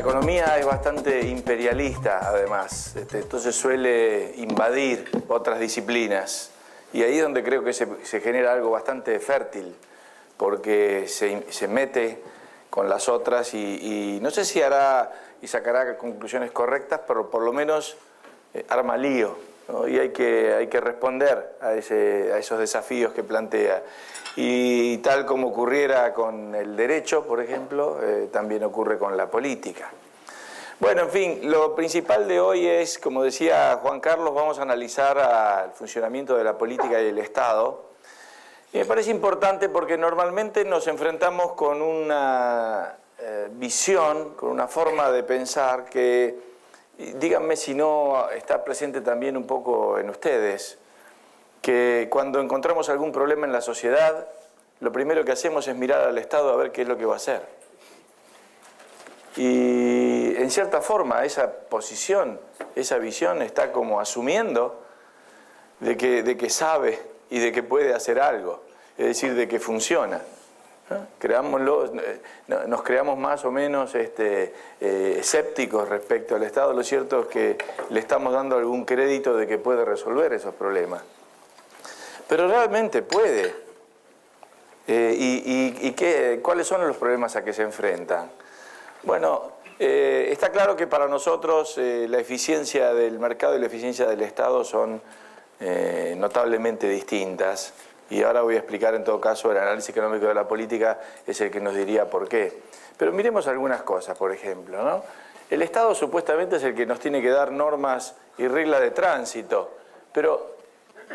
economía es bastante imperialista, además, entonces suele invadir otras disciplinas. Y ahí es donde creo que se genera algo bastante fértil, porque se mete con las otras y no sé si hará y sacará conclusiones correctas, pero por lo menos arma lío, ¿no? Y hay que responder a esos desafíos que plantea. Y tal como ocurriera con el derecho, por ejemplo, también ocurre con la política. Bueno, en fin, lo principal de hoy es, como decía Juan Carlos, vamos a analizar el funcionamiento de la política y el Estado. Y me parece importante porque normalmente nos enfrentamos con una visión, con una forma de pensar que, díganme si no está presente también un poco en ustedes, que cuando encontramos algún problema en la sociedad, lo primero que hacemos es mirar al Estado a ver qué es lo que va a hacer. Y en cierta forma esa posición, esa visión está como asumiendo de que sabe y de que puede hacer algo, es decir, de que funciona. Creámoslo, nos creamos más o menos escépticos respecto al Estado. Lo cierto es que le estamos dando algún crédito de que puede resolver esos problemas. Pero realmente puede. ¿Cuáles son los problemas a que se enfrentan? Bueno, está claro que para nosotros la eficiencia del mercado y la eficiencia del Estado son notablemente distintas. Y ahora voy a explicar en todo caso el análisis económico de la política es el que nos diría por qué. Pero miremos algunas cosas, por ejemplo, ¿no? El Estado supuestamente es el que nos tiene que dar normas y reglas de tránsito, pero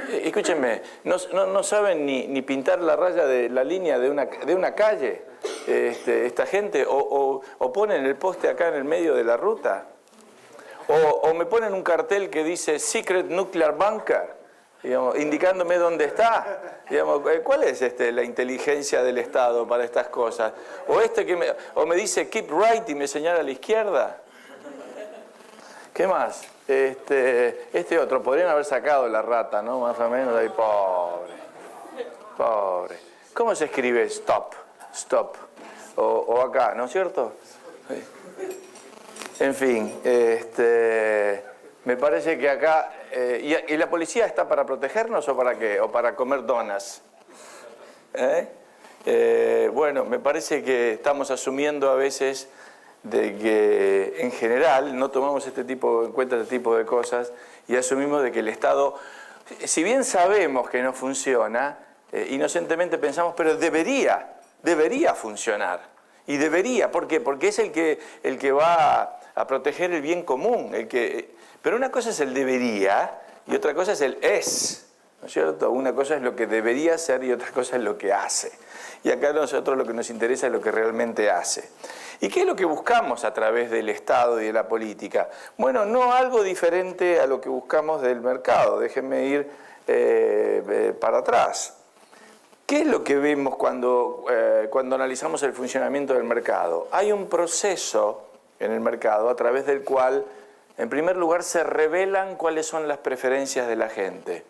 escúchenme, no saben ni pintar la raya de la línea de una calle, esta gente, o ponen el poste acá en el medio de la ruta, o me ponen un cartel que dice Secret Nuclear Bunker, digamos, indicándome dónde está. Digamos, ¿cuál es la inteligencia del Estado para estas cosas? O me dice Keep Right y me señala a la izquierda. ¿Qué más? Otro, podrían haber sacado la rata, ¿no? Más o menos, ahí, pobre. ¿Cómo se escribe stop? Stop. O acá, ¿no es cierto? En fin, me parece que acá... ¿Y la policía está para protegernos o para qué? ¿O para comer donas? Bueno, me parece que estamos asumiendo a veces de que en general no tomamos en cuenta este tipo de cosas y asumimos de que el Estado, si bien sabemos que no funciona, inocentemente pensamos, pero debería funcionar. Y debería, ¿por qué? Porque es el que va a proteger el bien común. Pero una cosa es el debería y otra cosa es el es, ¿no es cierto? Una cosa es lo que debería hacer y otra cosa es lo que hace. Y acá a nosotros lo que nos interesa es lo que realmente hace. ¿Y qué es lo que buscamos a través del Estado y de la política? Bueno, no algo diferente a lo que buscamos del mercado. Déjenme ir para atrás. ¿Qué es lo que vemos cuando analizamos el funcionamiento del mercado? Hay un proceso en el mercado a través del cual, en primer lugar, se revelan cuáles son las preferencias de la gente.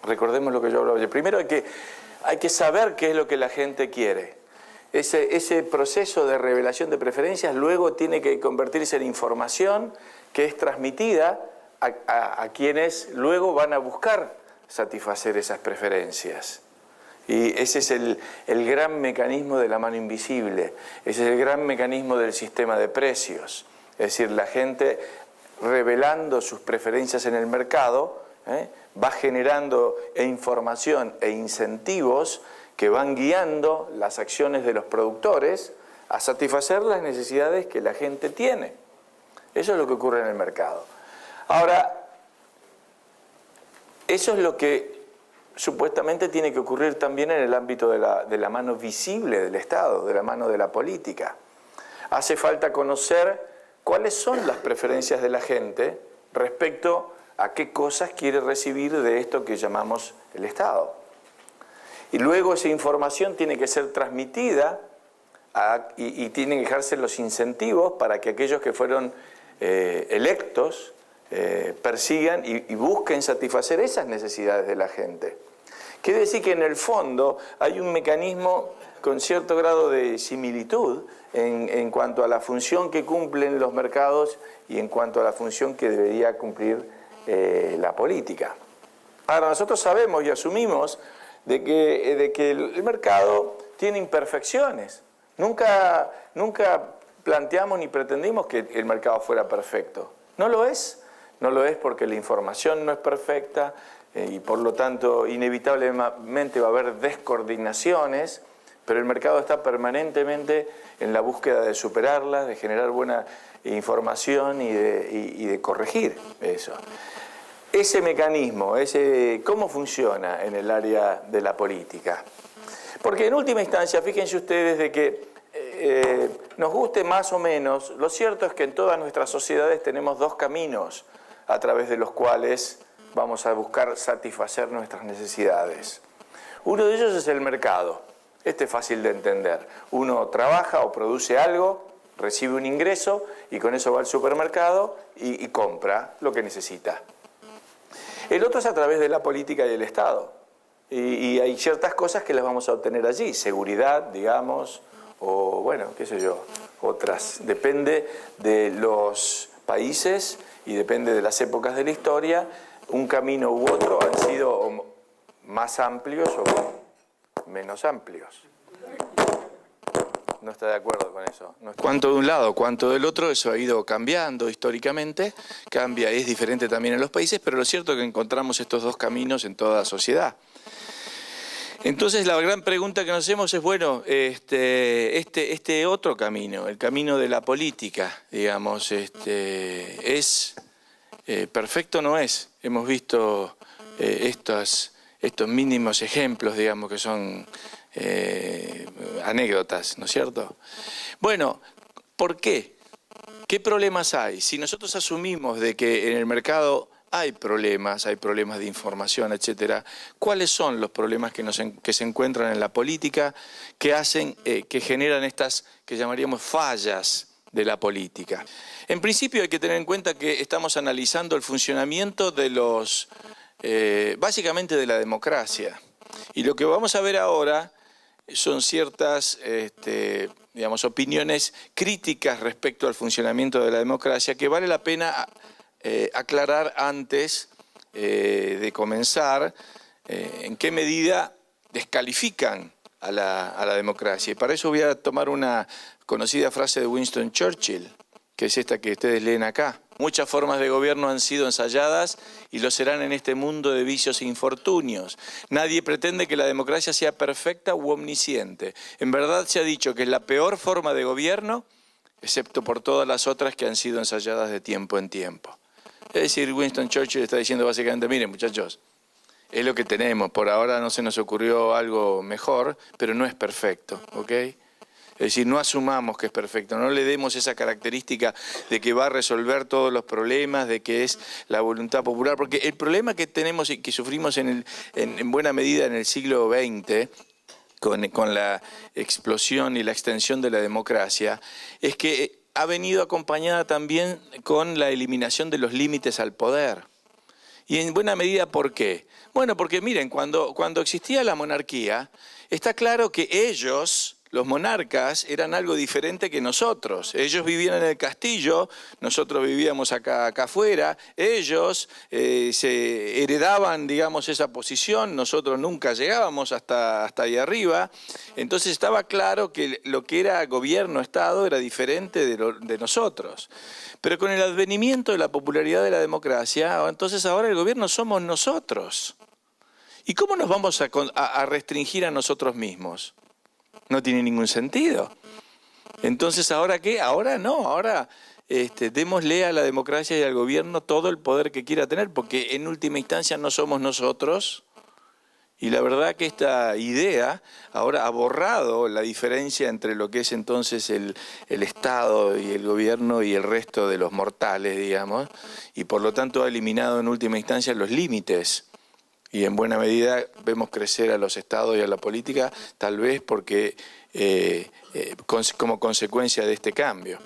Recordemos lo que yo hablaba. Primero hay que saber qué es lo que la gente quiere. Ese proceso de revelación de preferencias luego tiene que convertirse en información que es transmitida a quienes luego van a buscar satisfacer esas preferencias. Y ese es el gran mecanismo de la mano invisible, ese es el gran mecanismo del sistema de precios. Es decir, la gente revelando sus preferencias en el mercado va generando información e incentivos que van guiando las acciones de los productores a satisfacer las necesidades que la gente tiene. Eso es lo que ocurre en el mercado. Ahora, eso es lo que supuestamente tiene que ocurrir también en el ámbito de la mano visible del Estado, de la mano de la política. Hace falta conocer cuáles son las preferencias de la gente respecto a qué cosas quiere recibir de esto que llamamos el Estado. Y luego esa información tiene que ser transmitida y tienen que dejarse los incentivos para que aquellos que fueron electos persigan y busquen satisfacer esas necesidades de la gente. Quiere decir que en el fondo hay un mecanismo con cierto grado de similitud en cuanto a la función que cumplen los mercados y en cuanto a la función que debería cumplir la política. Ahora, nosotros sabemos y asumimos de que el mercado tiene imperfecciones. Nunca planteamos ni pretendimos que el mercado fuera perfecto. No lo es. No lo es porque la información no es perfecta y por lo tanto inevitablemente va a haber descoordinaciones, pero el mercado está permanentemente en la búsqueda de superarlas, de generar buena información y de corregir eso. Ese mecanismo, ¿cómo funciona en el área de la política? Porque en última instancia, fíjense ustedes de que nos guste más o menos, lo cierto es que en todas nuestras sociedades tenemos dos caminos a través de los cuales vamos a buscar satisfacer nuestras necesidades. Uno de ellos es el mercado. Este es fácil de entender. Uno trabaja o produce algo, recibe un ingreso y con eso va al supermercado y compra lo que necesita. El otro es a través de la política y el Estado. Y hay ciertas cosas que las vamos a obtener allí. Seguridad, digamos, o bueno, qué sé yo, otras. Depende de los países y depende de las épocas de la historia. Un camino u otro han sido más amplios o menos amplios. No está de acuerdo con eso. No está... Cuanto de un lado, cuanto del otro, eso ha ido cambiando históricamente, cambia, es diferente también en los países, pero lo cierto es que encontramos estos dos caminos en toda sociedad. Entonces la gran pregunta que nos hacemos es, bueno, este otro camino, el camino de la política, digamos, ¿es perfecto o no es? Hemos visto estos mínimos ejemplos, digamos, que son anécdotas, ¿no es cierto? Bueno, ¿por qué? ¿Qué problemas hay? Si nosotros asumimos de que en el mercado hay problemas de información, etcétera, ¿cuáles son los problemas que se encuentran en la política que hacen, que generan estas que llamaríamos fallas de la política? En principio hay que tener en cuenta que estamos analizando el funcionamiento de los, básicamente de la democracia. Y lo que vamos a ver ahora son ciertas, digamos, opiniones críticas respecto al funcionamiento de la democracia que vale la pena aclarar antes de comenzar en qué medida descalifican a la democracia. Y para eso voy a tomar una conocida frase de Winston Churchill, que es esta que ustedes leen acá. Muchas formas de gobierno han sido ensayadas y lo serán en este mundo de vicios e infortunios. Nadie pretende que la democracia sea perfecta u omnisciente. En verdad se ha dicho que es la peor forma de gobierno, excepto por todas las otras que han sido ensayadas de tiempo en tiempo. Es decir, Winston Churchill está diciendo básicamente, miren muchachos, es lo que tenemos, por ahora no se nos ocurrió algo mejor, pero no es perfecto, ¿ok? Es decir, no asumamos que es perfecto, no le demos esa característica de que va a resolver todos los problemas, de que es la voluntad popular, porque el problema que tenemos y que sufrimos en buena medida en el siglo XX, con la explosión y la extensión de la democracia, es que ha venido acompañada también con la eliminación de los límites al poder. Y en buena medida, ¿por qué? Bueno, porque miren, cuando existía la monarquía, está claro que ellos, los monarcas, eran algo diferente que nosotros. Ellos vivían en el castillo, nosotros vivíamos acá afuera, ellos se heredaban, digamos, esa posición, nosotros nunca llegábamos hasta ahí arriba. Entonces estaba claro que lo que era gobierno-estado era diferente de nosotros. Pero con el advenimiento de la popularidad de la democracia, entonces ahora el gobierno somos nosotros. ¿Y cómo nos vamos a restringir a nosotros mismos? No tiene ningún sentido. Entonces, ¿ahora qué? Ahora no, ahora démosle a la democracia y al gobierno todo el poder que quiera tener, porque en última instancia no somos nosotros. Y la verdad que esta idea ahora ha borrado la diferencia entre lo que es entonces el Estado y el gobierno y el resto de los mortales, digamos, y por lo tanto ha eliminado en última instancia los límites. Y en buena medida vemos crecer a los estados y a la política, tal vez porque como consecuencia de este cambio.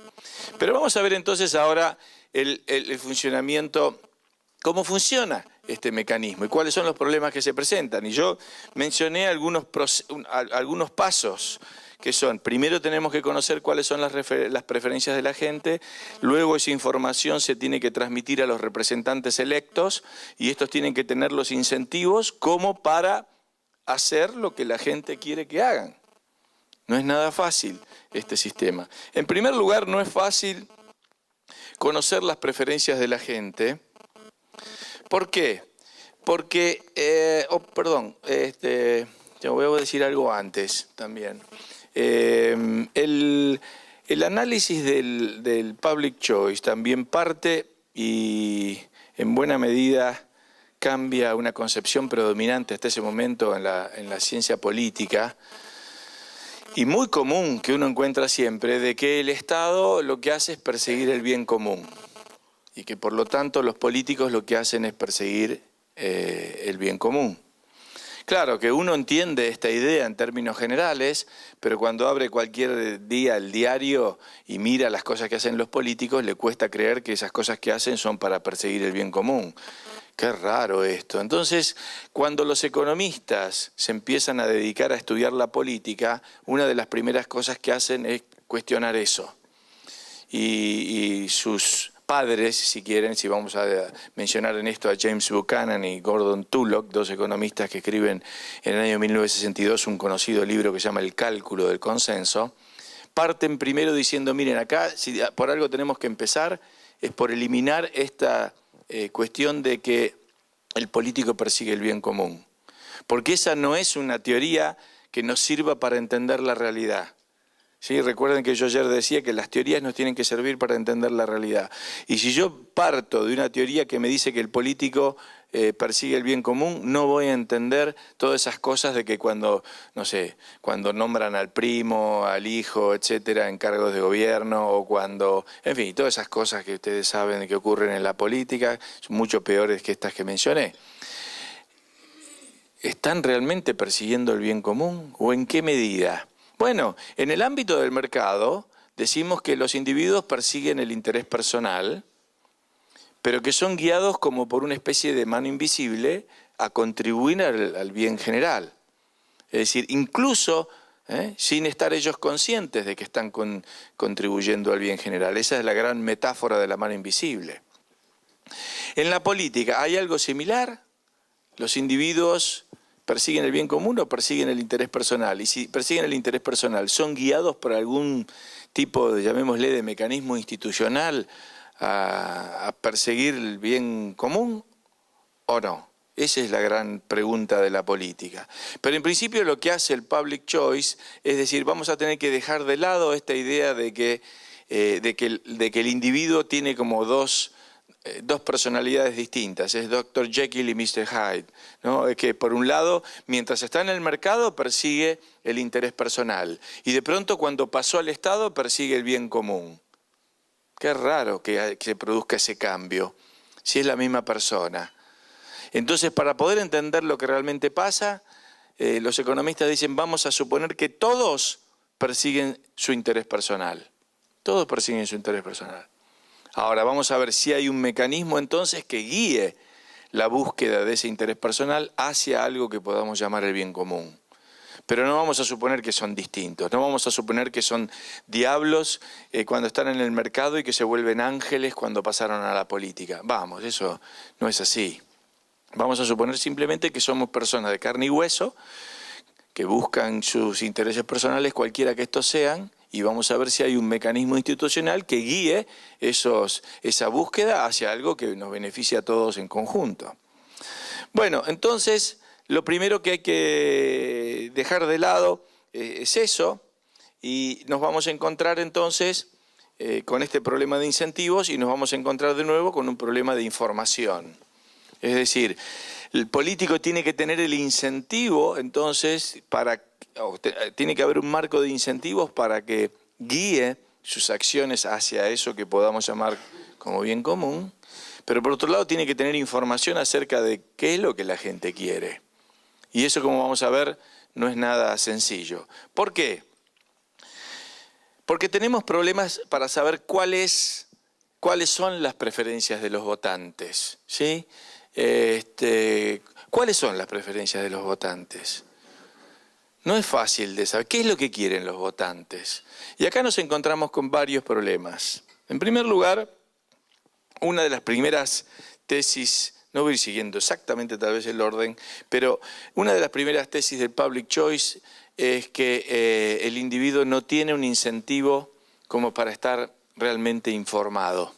Pero vamos a ver entonces ahora el funcionamiento, cómo funciona este mecanismo y cuáles son los problemas que se presentan. Y yo mencioné algunos pasos que son: primero tenemos que conocer cuáles son las preferencias de la gente, luego esa información se tiene que transmitir a los representantes electos y estos tienen que tener los incentivos como para hacer lo que la gente quiere que hagan. No es nada fácil este sistema. En primer lugar, no es fácil conocer las preferencias de la gente. ¿Por qué? Porque, yo voy a decir algo antes también. El análisis del public choice también parte y en buena medida cambia una concepción predominante hasta ese momento en la ciencia política, y muy común que uno encuentra siempre, de que el Estado lo que hace es perseguir el bien común y que por lo tanto los políticos lo que hacen es perseguir el bien común. Claro que uno entiende esta idea en términos generales, pero cuando abre cualquier día el diario y mira las cosas que hacen los políticos, le cuesta creer que esas cosas que hacen son para perseguir el bien común. Qué raro esto. Entonces, cuando los economistas se empiezan a dedicar a estudiar la política, una de las primeras cosas que hacen es cuestionar eso. Y sus padres, si quieren, si vamos a mencionar en esto a James Buchanan y Gordon Tullock, dos economistas que escriben en el año 1962 un conocido libro que se llama El cálculo del consenso, parten primero diciendo: miren, acá si por algo tenemos que empezar, es por eliminar esta cuestión de que el político persigue el bien común. Porque esa no es una teoría que nos sirva para entender la realidad. ¿Sí? Recuerden que yo ayer decía que las teorías nos tienen que servir para entender la realidad. Y si yo parto de una teoría que me dice que el político persigue el bien común, no voy a entender todas esas cosas de que cuando, no sé, cuando nombran al primo, al hijo, etcétera, en cargos de gobierno, o cuando, en fin, todas esas cosas que ustedes saben que ocurren en la política, son mucho peores que estas que mencioné. ¿Están realmente persiguiendo el bien común? ¿O en qué medida? Bueno, en el ámbito del mercado decimos que los individuos persiguen el interés personal, pero que son guiados como por una especie de mano invisible a contribuir al bien general. Es decir, incluso sin estar ellos conscientes de que están contribuyendo al bien general. Esa es la gran metáfora de la mano invisible. En la política, ¿hay algo similar? Los individuos ¿persiguen el bien común o persiguen el interés personal? Y si persiguen el interés personal, ¿son guiados por algún tipo de, llamémosle, de mecanismo institucional a perseguir el bien común o no? Esa es la gran pregunta de la política. Pero en principio lo que hace el public choice es decir, vamos a tener que dejar de lado esta idea de que el individuo tiene como dos personalidades distintas, es Dr. Jekyll y Mr. Hyde, ¿no? Es que por un lado, mientras está en el mercado, persigue el interés personal y de pronto cuando pasó al Estado persigue el bien común. Qué raro que se produzca ese cambio, si es la misma persona. Entonces, para poder entender lo que realmente pasa, los economistas dicen, vamos a suponer que todos persiguen su interés personal. Todos persiguen su interés personal. Ahora vamos a ver si hay un mecanismo entonces que guíe la búsqueda de ese interés personal hacia algo que podamos llamar el bien común. Pero no vamos a suponer que son distintos, no vamos a suponer que son diablos cuando están en el mercado y que se vuelven ángeles cuando pasaron a la política. Vamos, eso no es así. Vamos a suponer simplemente que somos personas de carne y hueso, que buscan sus intereses personales, cualquiera que estos sean, y vamos a ver si hay un mecanismo institucional que guíe esa búsqueda hacia algo que nos beneficie a todos en conjunto. Bueno, entonces, lo primero que hay que dejar de lado es eso, y nos vamos a encontrar entonces con este problema de incentivos y nos vamos a encontrar de nuevo con un problema de información. Es decir, el político tiene que tener el incentivo, entonces, tiene que haber un marco de incentivos para que guíe sus acciones hacia eso que podamos llamar como bien común, pero por otro lado tiene que tener información acerca de qué es lo que la gente quiere. Y eso, como vamos a ver, no es nada sencillo. ¿Por qué? Porque tenemos problemas para saber cuáles son las preferencias de los votantes, ¿sí? ¿cuáles son las preferencias de los votantes? No es fácil de saber. ¿Qué es lo que quieren los votantes? Y acá nos encontramos con varios problemas. En primer lugar, una de las primeras tesis, no voy a ir siguiendo exactamente tal vez el orden, pero una de las primeras tesis del public choice es que el individuo no tiene un incentivo como para estar realmente informado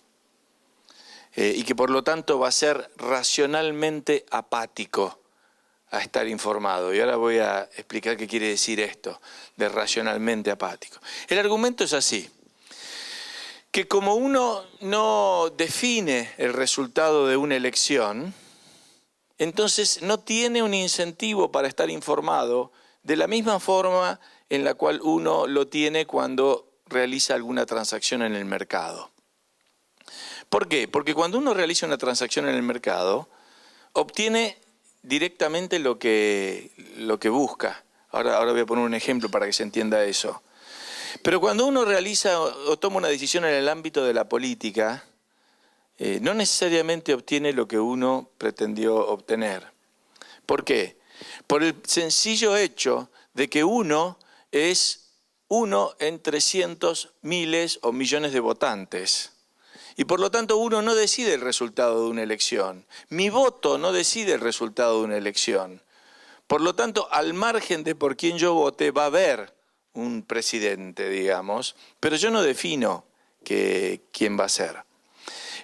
y que por lo tanto va a ser racionalmente apático a estar informado. Y ahora voy a explicar qué quiere decir esto de racionalmente apático. El argumento es así, que como uno no define el resultado de una elección, entonces no tiene un incentivo para estar informado de la misma forma en la cual uno lo tiene cuando realiza alguna transacción en el mercado. ¿Por qué? Porque cuando uno realiza una transacción en el mercado, obtiene directamente lo que busca. Ahora voy a poner un ejemplo para que se entienda eso. Pero cuando uno realiza o toma una decisión en el ámbito de la política, no necesariamente obtiene lo que uno pretendió obtener. ¿Por qué? Por el sencillo hecho de que uno es uno entre cientos, miles o millones de votantes. Y por lo tanto uno no decide el resultado de una elección. Mi voto no decide el resultado de una elección. Por lo tanto, al margen de por quién yo vote, va a haber un presidente, digamos, pero yo no defino quién va a ser.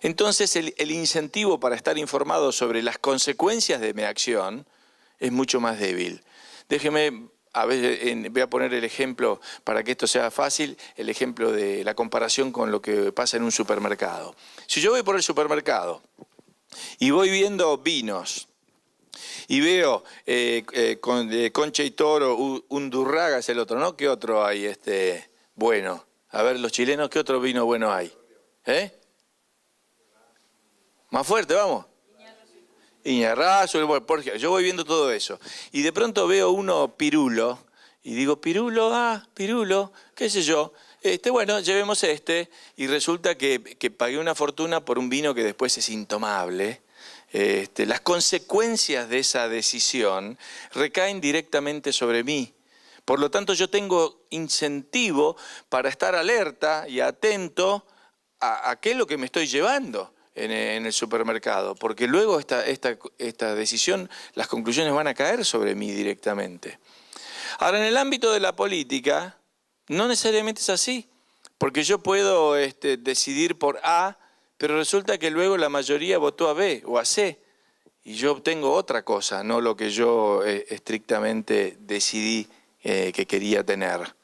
Entonces, el incentivo para estar informado sobre las consecuencias de mi acción es mucho más débil. Déjeme, voy a poner el ejemplo, para que esto sea fácil, el ejemplo de la comparación con lo que pasa en un supermercado. Si yo voy por el supermercado y voy viendo vinos, y veo Concha y Toro, Undurraga es el otro, ¿no? ¿Qué otro hay bueno? A ver, los chilenos, ¿qué otro vino bueno hay? Más fuerte, vamos. Iñarrazo, yo voy viendo todo eso. Y de pronto veo uno Pirulo, y digo, Pirulo, qué sé yo. Bueno, llevemos y resulta que pagué una fortuna por un vino que después es intomable. Las consecuencias de esa decisión recaen directamente sobre mí. Por lo tanto, yo tengo incentivo para estar alerta y atento a qué es lo que me estoy llevando en el supermercado, porque luego esta decisión, las conclusiones van a caer sobre mí directamente. Ahora, en el ámbito de la política, no necesariamente es así, porque yo puedo decidir por A, pero resulta que luego la mayoría votó a B o a C, y yo obtengo otra cosa, no lo que yo estrictamente decidí que quería tener.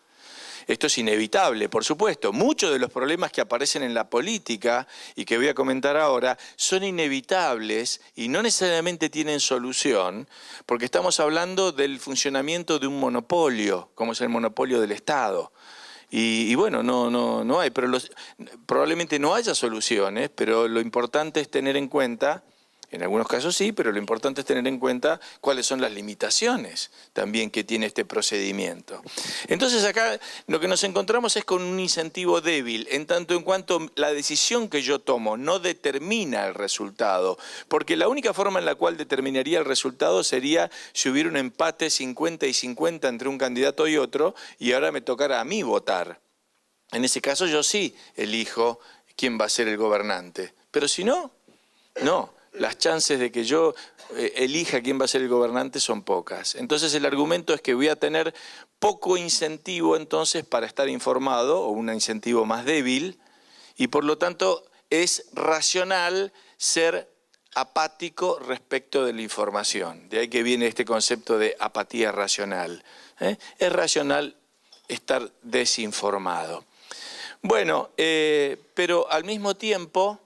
Esto es inevitable, por supuesto. Muchos de los problemas que aparecen en la política y que voy a comentar ahora son inevitables y no necesariamente tienen solución, porque estamos hablando del funcionamiento de un monopolio, como es el monopolio del Estado. Y bueno, no hay, pero probablemente no haya soluciones, pero lo importante es tener en cuenta, en algunos casos sí, pero lo importante es tener en cuenta cuáles son las limitaciones también que tiene este procedimiento. Entonces acá lo que nos encontramos es con un incentivo débil, en tanto en cuanto la decisión que yo tomo no determina el resultado, porque la única forma en la cual determinaría el resultado sería si hubiera un empate 50 y 50 entre un candidato y otro, y ahora me tocara a mí votar. En ese caso yo sí elijo quién va a ser el gobernante, pero si no, no. Las chances de que yo elija quién va a ser el gobernante son pocas. Entonces el argumento es que voy a tener poco incentivo entonces para estar informado, o un incentivo más débil, y por lo tanto es racional ser apático respecto de la información. De ahí que viene este concepto de apatía racional. Es racional estar desinformado. Bueno, pero al mismo tiempo,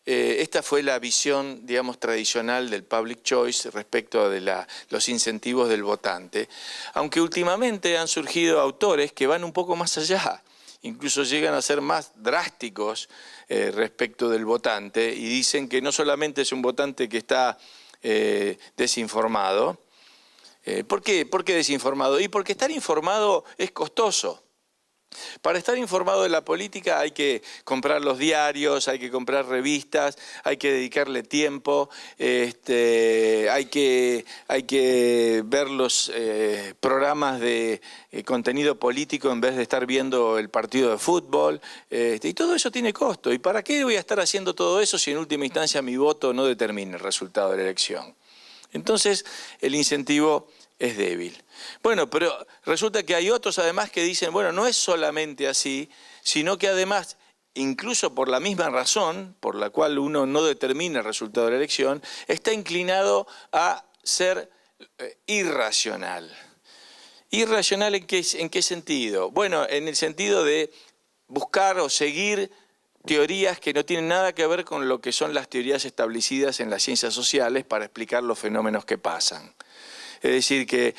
esta fue la visión, digamos, tradicional del public choice respecto de los incentivos del votante, aunque últimamente han surgido autores que van un poco más allá, incluso llegan a ser más drásticos respecto del votante y dicen que no solamente es un votante que está desinformado. ¿Por qué desinformado? Y porque estar informado es costoso. Para estar informado de la política hay que comprar los diarios, hay que comprar revistas, hay que dedicarle tiempo, hay que ver los programas de contenido político en vez de estar viendo el partido de fútbol, y todo eso tiene costo. ¿Y para qué voy a estar haciendo todo eso si en última instancia mi voto no determina el resultado de la elección? Entonces el incentivo es débil. Bueno, pero resulta que hay otros además que dicen, bueno, no es solamente así, sino que además, incluso por la misma razón por la cual uno no determina el resultado de la elección, está inclinado a ser irracional. ¿Irracional en qué sentido? Bueno, en el sentido de buscar o seguir teorías que no tienen nada que ver con lo que son las teorías establecidas en las ciencias sociales para explicar los fenómenos que pasan. Es decir, que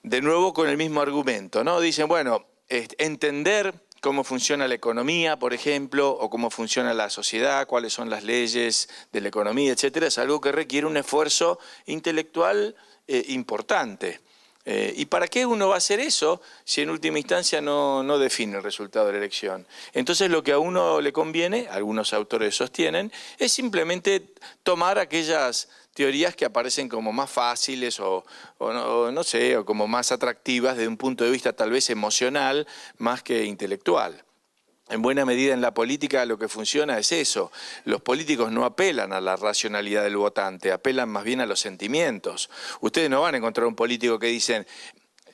de nuevo con el mismo argumento, ¿no? Dicen, bueno, entender cómo funciona la economía, por ejemplo, o cómo funciona la sociedad, cuáles son las leyes de la economía, etcétera, es algo que requiere un esfuerzo intelectual importante. ¿Y para qué uno va a hacer eso si en última instancia no define el resultado de la elección? Entonces lo que a uno le conviene, algunos autores sostienen, es simplemente tomar aquellas teorías que aparecen como más fáciles o no sé, o como más atractivas desde un punto de vista tal vez emocional más que intelectual. En buena medida en la política lo que funciona es eso. Los políticos no apelan a la racionalidad del votante, apelan más bien a los sentimientos. Ustedes no van a encontrar un político que dicen,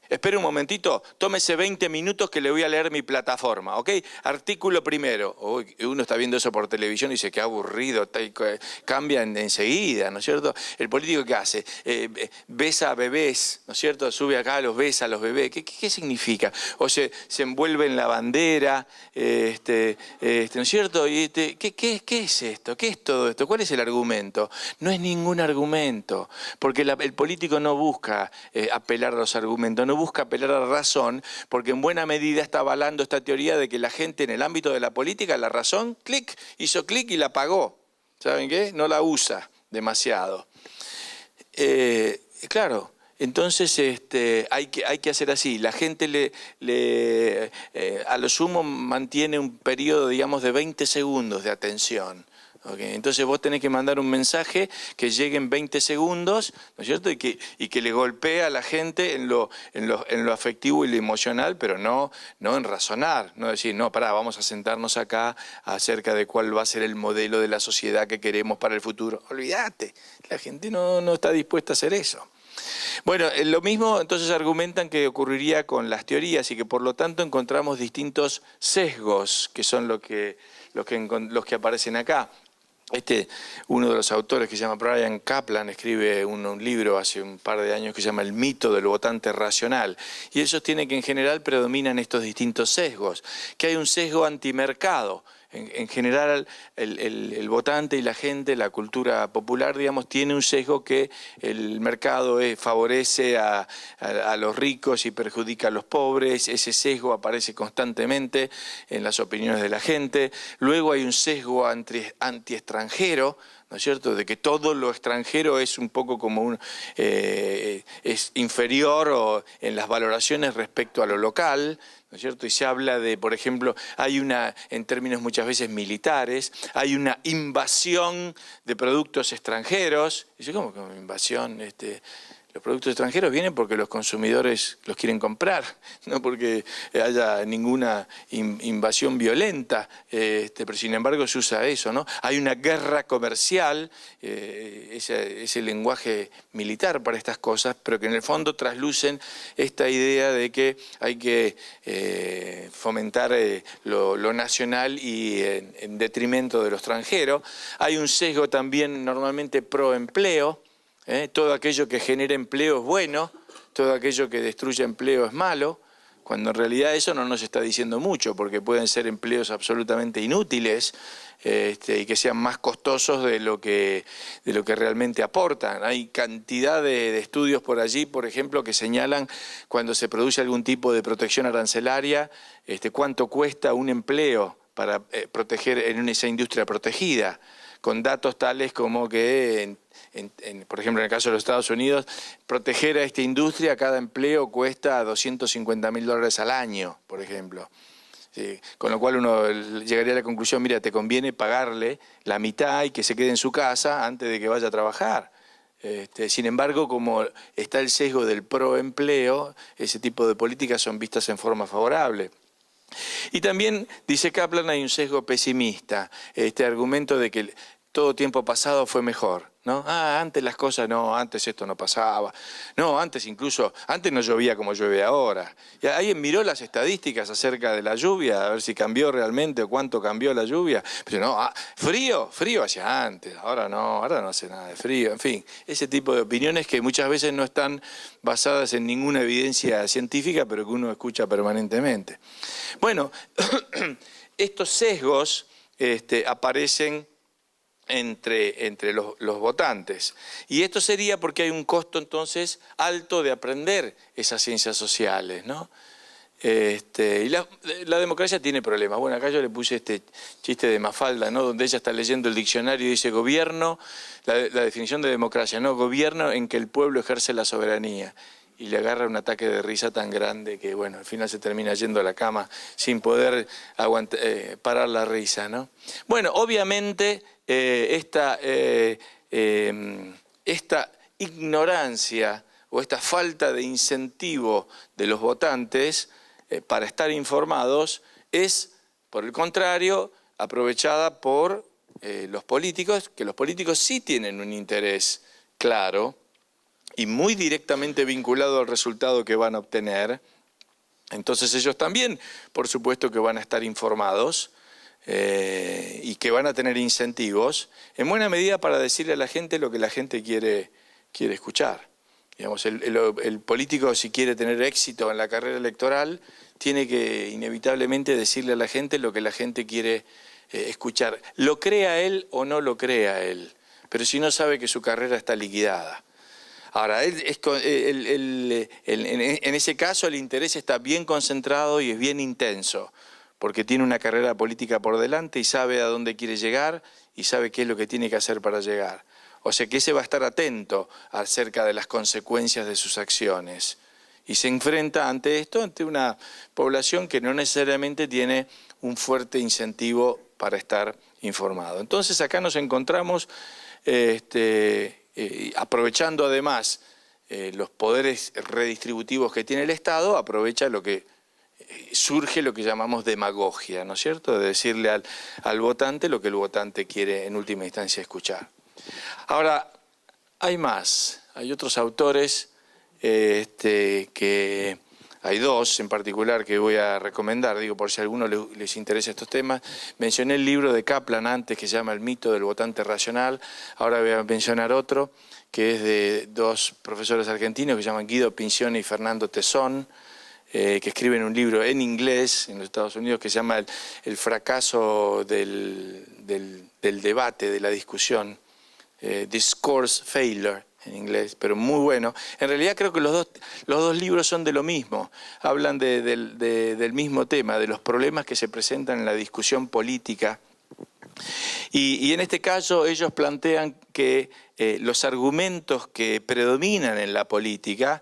espere un momentito, tómese 20 minutos que le voy a leer mi plataforma, ¿ok? Artículo primero. Uno está viendo eso por televisión y dice, qué aburrido, cambia enseguida, ¿no es cierto? El político, ¿qué hace? Besa a bebés, ¿no es cierto? Sube acá, besa a los bebés. ¿Qué significa? O se envuelve en la bandera, ¿no es cierto? ¿Qué es esto? ¿Qué es todo esto? ¿Cuál es el argumento? No es ningún argumento, porque el político no busca apelar a los argumentos, no busca apelar a la razón, porque en buena medida está avalando esta teoría de que la gente en el ámbito de la política, la razón, hizo clic y la apagó. ¿Saben qué? No la usa demasiado. Claro, entonces hay que hacer así. La gente a lo sumo mantiene un periodo, digamos, de 20 segundos de atención. Okay. Entonces vos tenés que mandar un mensaje que llegue en 20 segundos, ¿no es cierto? Y que le golpee a la gente en lo afectivo y lo emocional, pero no en razonar, no decir, no, pará, vamos a sentarnos acá acerca de cuál va a ser el modelo de la sociedad que queremos para el futuro. Olvídate, la gente no está dispuesta a hacer eso. Bueno, lo mismo entonces argumentan que ocurriría con las teorías y que por lo tanto encontramos distintos sesgos, que son los que aparecen acá. Uno de los autores que se llama Bryan Caplan escribe un libro hace un par de años que se llama El mito del votante racional, y él sostiene que en general predominan estos distintos sesgos, que hay un sesgo antimercado. En general el votante y la gente, la cultura popular, digamos, tiene un sesgo que el mercado favorece a los ricos y perjudica a los pobres. Ese sesgo aparece constantemente en las opiniones de la gente. Luego hay un sesgo anti-extranjero, ¿no es cierto?, de que todo lo extranjero es un poco como es inferior en las valoraciones respecto a lo local, ¿no es cierto? Y se habla de, por ejemplo, en términos muchas veces militares, hay una invasión de productos extranjeros. Dice, ¿cómo que invasión? Los productos extranjeros vienen porque los consumidores los quieren comprar, no porque haya ninguna invasión violenta, pero sin embargo se usa eso, ¿no? Hay una guerra comercial, ese lenguaje militar para estas cosas, pero que en el fondo traslucen esta idea de que hay que fomentar lo nacional y en detrimento de lo extranjero. Hay un sesgo también normalmente pro empleo. Todo aquello que genera empleo es bueno, todo aquello que destruye empleo es malo, cuando en realidad eso no nos está diciendo mucho, porque pueden ser empleos absolutamente inútiles y que sean más costosos de lo que realmente aportan. Hay cantidad de estudios por allí, por ejemplo, que señalan cuando se produce algún tipo de protección arancelaria, cuánto cuesta un empleo para proteger en esa industria protegida, con datos tales como que por ejemplo, en el caso de los Estados Unidos, proteger a esta industria, cada empleo cuesta $250.000 al año, por ejemplo. Sí, con lo cual uno llegaría a la conclusión, mira, te conviene pagarle la mitad y que se quede en su casa antes de que vaya a trabajar. Sin embargo, como está el sesgo del proempleo, ese tipo de políticas son vistas en forma favorable. Y también, dice Kaplan, hay un sesgo pesimista, este argumento de que todo tiempo pasado fue mejor, ¿no? Antes las cosas no, antes esto no pasaba. No, antes no llovía como llueve ahora. ¿Y alguien miró las estadísticas acerca de la lluvia, a ver si cambió realmente o cuánto cambió la lluvia? Pero no, frío hacía antes, ahora no hace nada de frío. En fin, ese tipo de opiniones que muchas veces no están basadas en ninguna evidencia científica, pero que uno escucha permanentemente. Bueno, estos sesgos aparecen entre los votantes. Y esto sería porque hay un costo entonces alto de aprender esas ciencias sociales, ¿no? Y la democracia tiene problemas. Bueno, acá yo le puse este chiste de Mafalda, ¿no? Donde ella está leyendo el diccionario y dice gobierno, la definición de democracia, ¿no? Gobierno en que el pueblo ejerce la soberanía. Y le agarra un ataque de risa tan grande que, bueno, al final se termina yendo a la cama sin poder parar la risa, ¿no? Bueno, obviamente esta ignorancia o esta falta de incentivo de los votantes para estar informados es, por el contrario, aprovechada por los políticos, que los políticos sí tienen un interés claro y muy directamente vinculado al resultado que van a obtener. Entonces ellos también, por supuesto que van a estar informados y que van a tener incentivos, en buena medida para decirle a la gente lo que la gente quiere escuchar. Digamos, el político, si quiere tener éxito en la carrera electoral, tiene que inevitablemente decirle a la gente lo que la gente quiere escuchar. Lo crea él o no lo crea él, pero si no sabe que su carrera está liquidada. Ahora, en ese caso el interés está bien concentrado y es bien intenso, porque tiene una carrera política por delante y sabe a dónde quiere llegar y sabe qué es lo que tiene que hacer para llegar. O sea que ese va a estar atento acerca de las consecuencias de sus acciones. Y se enfrenta ante esto, ante una población que no necesariamente tiene un fuerte incentivo para estar informado. Entonces acá nos encontramos aprovechando además los poderes redistributivos que tiene el Estado, aprovecha surge lo que llamamos demagogia, ¿no es cierto? De decirle al votante lo que el votante quiere en última instancia escuchar. Ahora, hay más, hay otros autores que hay dos en particular que voy a recomendar, digo, por si a alguno les interesa estos temas. Mencioné el libro de Kaplan antes que se llama El mito del votante racional, ahora voy a mencionar otro que es de dos profesores argentinos que se llaman Guido Pincione y Fernando Tesón, que escriben un libro en inglés en los Estados Unidos que se llama El fracaso del debate, de la discusión, Discourse Failure en inglés, pero muy bueno. En realidad creo que los dos libros son de lo mismo, hablan del mismo tema, de los problemas que se presentan en la discusión política. Y en este caso ellos plantean que los argumentos que predominan en la política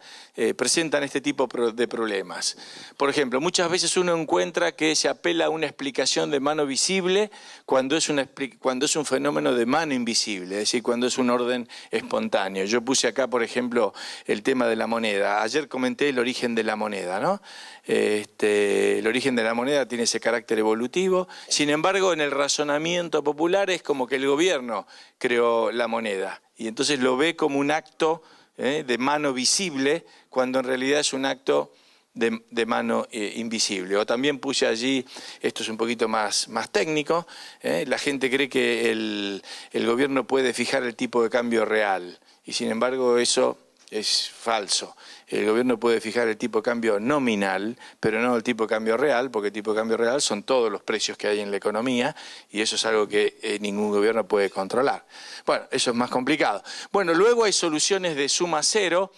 presentan este tipo de problemas. Por ejemplo, muchas veces uno encuentra que se apela a una explicación de mano visible cuando es un fenómeno de mano invisible, es decir, cuando es un orden espontáneo. Yo puse acá, por ejemplo, el tema de la moneda. Ayer comenté el origen de la moneda, ¿no? El origen de la moneda tiene ese carácter evolutivo. Sin embargo, en el razonamiento popular es como que el gobierno creó la moneda y entonces lo ve como un acto de mano visible cuando en realidad es un acto de mano invisible. O también puse allí, esto es un poquito más técnico, la gente cree que el gobierno puede fijar el tipo de cambio real y sin embargo eso es falso. El gobierno puede fijar el tipo de cambio nominal, pero no el tipo de cambio real, porque el tipo de cambio real son todos los precios que hay en la economía y eso es algo que ningún gobierno puede controlar. Bueno, eso es más complicado. Bueno, luego hay soluciones de suma cero,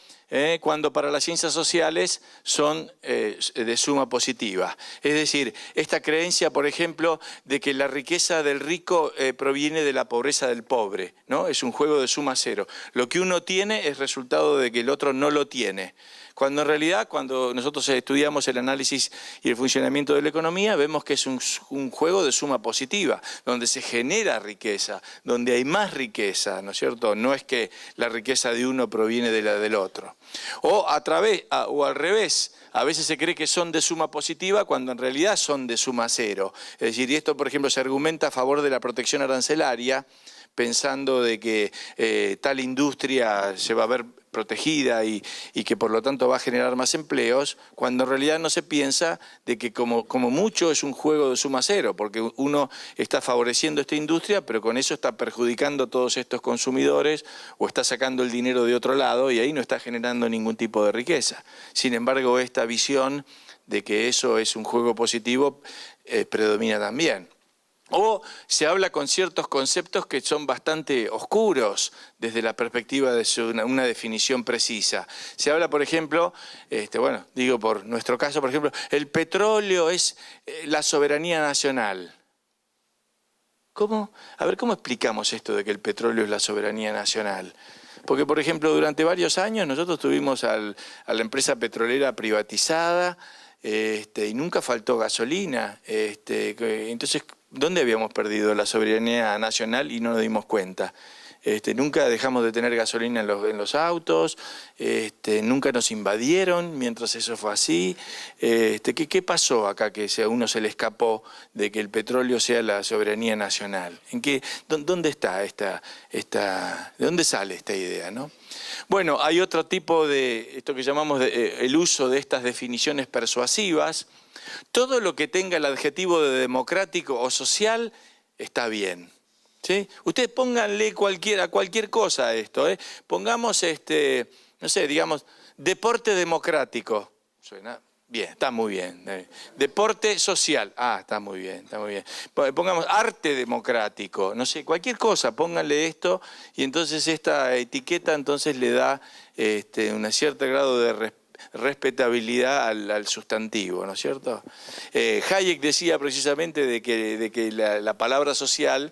cuando para las ciencias sociales son de suma positiva. Es decir, esta creencia, por ejemplo, de que la riqueza del rico proviene de la pobreza del pobre, ¿no? Es un juego de suma cero. Lo que uno tiene es resultado de que el otro no lo tiene. Cuando en realidad, cuando nosotros estudiamos el análisis y el funcionamiento de la economía, vemos que es un juego de suma positiva, donde se genera riqueza, donde hay más riqueza, ¿no es cierto? No es que la riqueza de uno proviene de la del otro. O al revés, a veces se cree que son de suma positiva cuando en realidad son de suma cero. Es decir, y esto, por ejemplo, se argumenta a favor de la protección arancelaria, pensando de que tal industria se va a ver protegida y que por lo tanto va a generar más empleos, cuando en realidad no se piensa de que como mucho es un juego de suma cero, porque uno está favoreciendo esta industria, pero con eso está perjudicando a todos estos consumidores o está sacando el dinero de otro lado y ahí no está generando ningún tipo de riqueza. Sin embargo, esta visión de que eso es un juego positivo predomina también. O se habla con ciertos conceptos que son bastante oscuros desde la perspectiva de una definición precisa. Se habla, por ejemplo, bueno, digo por nuestro caso, por ejemplo, el petróleo es la soberanía nacional. ¿Cómo? A ver, ¿cómo explicamos esto de que el petróleo es la soberanía nacional? Porque, por ejemplo, durante varios años nosotros tuvimos a la empresa petrolera privatizada y nunca faltó gasolina. Entonces, ¿dónde habíamos perdido la soberanía nacional y no nos dimos cuenta? Nunca dejamos de tener gasolina en los autos, nunca nos invadieron mientras eso fue así. ¿Qué pasó acá que a uno se le escapó de que el petróleo sea la soberanía nacional? ¿Dónde está de dónde sale esta idea, no? Bueno, hay otro tipo de, esto que llamamos el uso de estas definiciones persuasivas. Todo lo que tenga el adjetivo de democrático o social está bien. ¿Sí? Ustedes pónganle cualquier cosa a esto. Pongamos, no sé, digamos, deporte democrático. Suena bien, está muy bien. Deporte social. Está muy bien, está muy bien. Pongamos arte democrático. No sé, cualquier cosa, pónganle esto y entonces esta etiqueta entonces le da un cierto grado de respetabilidad al sustantivo, ¿no es cierto? Hayek decía precisamente de que la palabra social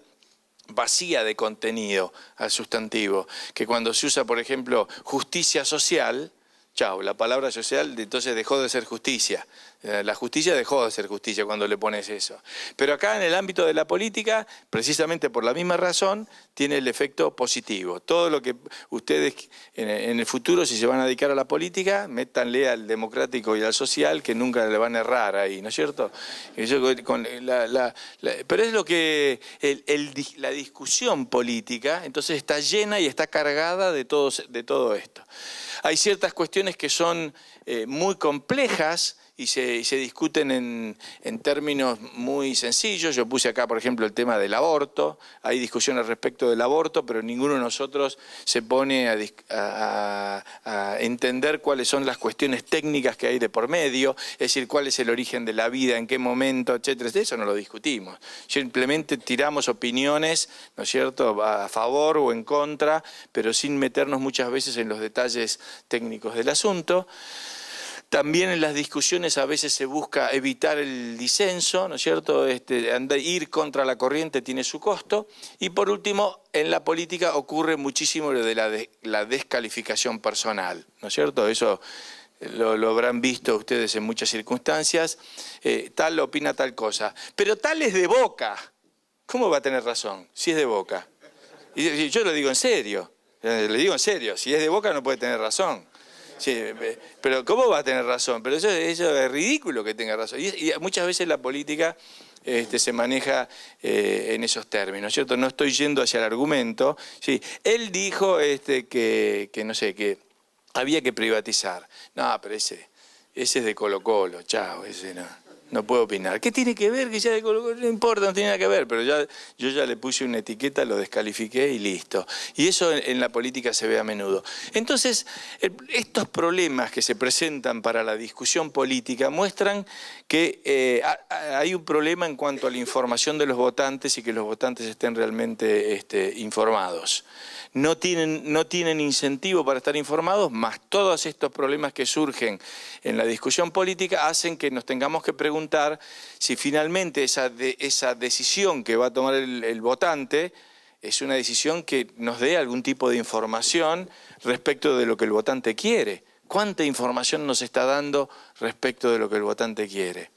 vacía de contenido al sustantivo, que cuando se usa, por ejemplo, justicia social, chao, la palabra social entonces dejó de ser justicia. La justicia dejó de ser justicia cuando le pones eso. Pero acá en el ámbito de la política, precisamente por la misma razón, tiene el efecto positivo. Todo lo que ustedes en el futuro, si se van a dedicar a la política, métanle al democrático y al social, que nunca le van a errar ahí, ¿no es cierto? Pero es lo que la discusión política, entonces está llena y está cargada de todo esto. Hay ciertas cuestiones que son muy complejas y se discuten en términos muy sencillos. Yo puse acá, por ejemplo, el tema del aborto. Hay discusiones respecto del aborto, pero ninguno de nosotros se pone a entender cuáles son las cuestiones técnicas que hay de por medio, es decir, cuál es el origen de la vida, en qué momento, etcétera. Eso no lo discutimos. Simplemente tiramos opiniones, ¿no es cierto?, a favor o en contra, pero sin meternos muchas veces en los detalles técnicos del asunto. También en las discusiones a veces se busca evitar el disenso, ¿no es cierto? Ir contra la corriente tiene su costo. Y por último, en la política ocurre muchísimo lo de la descalificación personal, ¿no es cierto? Eso lo habrán visto ustedes en muchas circunstancias. Tal opina tal cosa. Pero tal es de Boca. ¿Cómo va a tener razón si es de Boca? Y yo lo digo en serio. Le digo en serio. Si es de Boca no puede tener razón. Sí, pero ¿cómo va a tener razón? Pero eso es ridículo que tenga razón. Y muchas veces la política se maneja en esos términos, ¿cierto? No estoy yendo hacia el argumento. Sí, él dijo que no sé, que había que privatizar. No, pero ese es de Colo-Colo, chao, ese no. No puedo opinar. ¿Qué tiene que ver? Que ya no importa, no tiene nada que ver, pero yo ya le puse una etiqueta, lo descalifiqué y listo. Y eso en la política se ve a menudo. Entonces, estos problemas que se presentan para la discusión política muestran que hay un problema en cuanto a la información de los votantes y que los votantes estén realmente informados. No tienen incentivo para estar informados, más todos estos problemas que surgen en la discusión política hacen que nos tengamos que preguntar si finalmente esa decisión que va a tomar el votante es una decisión que nos dé algún tipo de información respecto de lo que el votante quiere. ¿Cuánta información nos está dando respecto de lo que el votante quiere?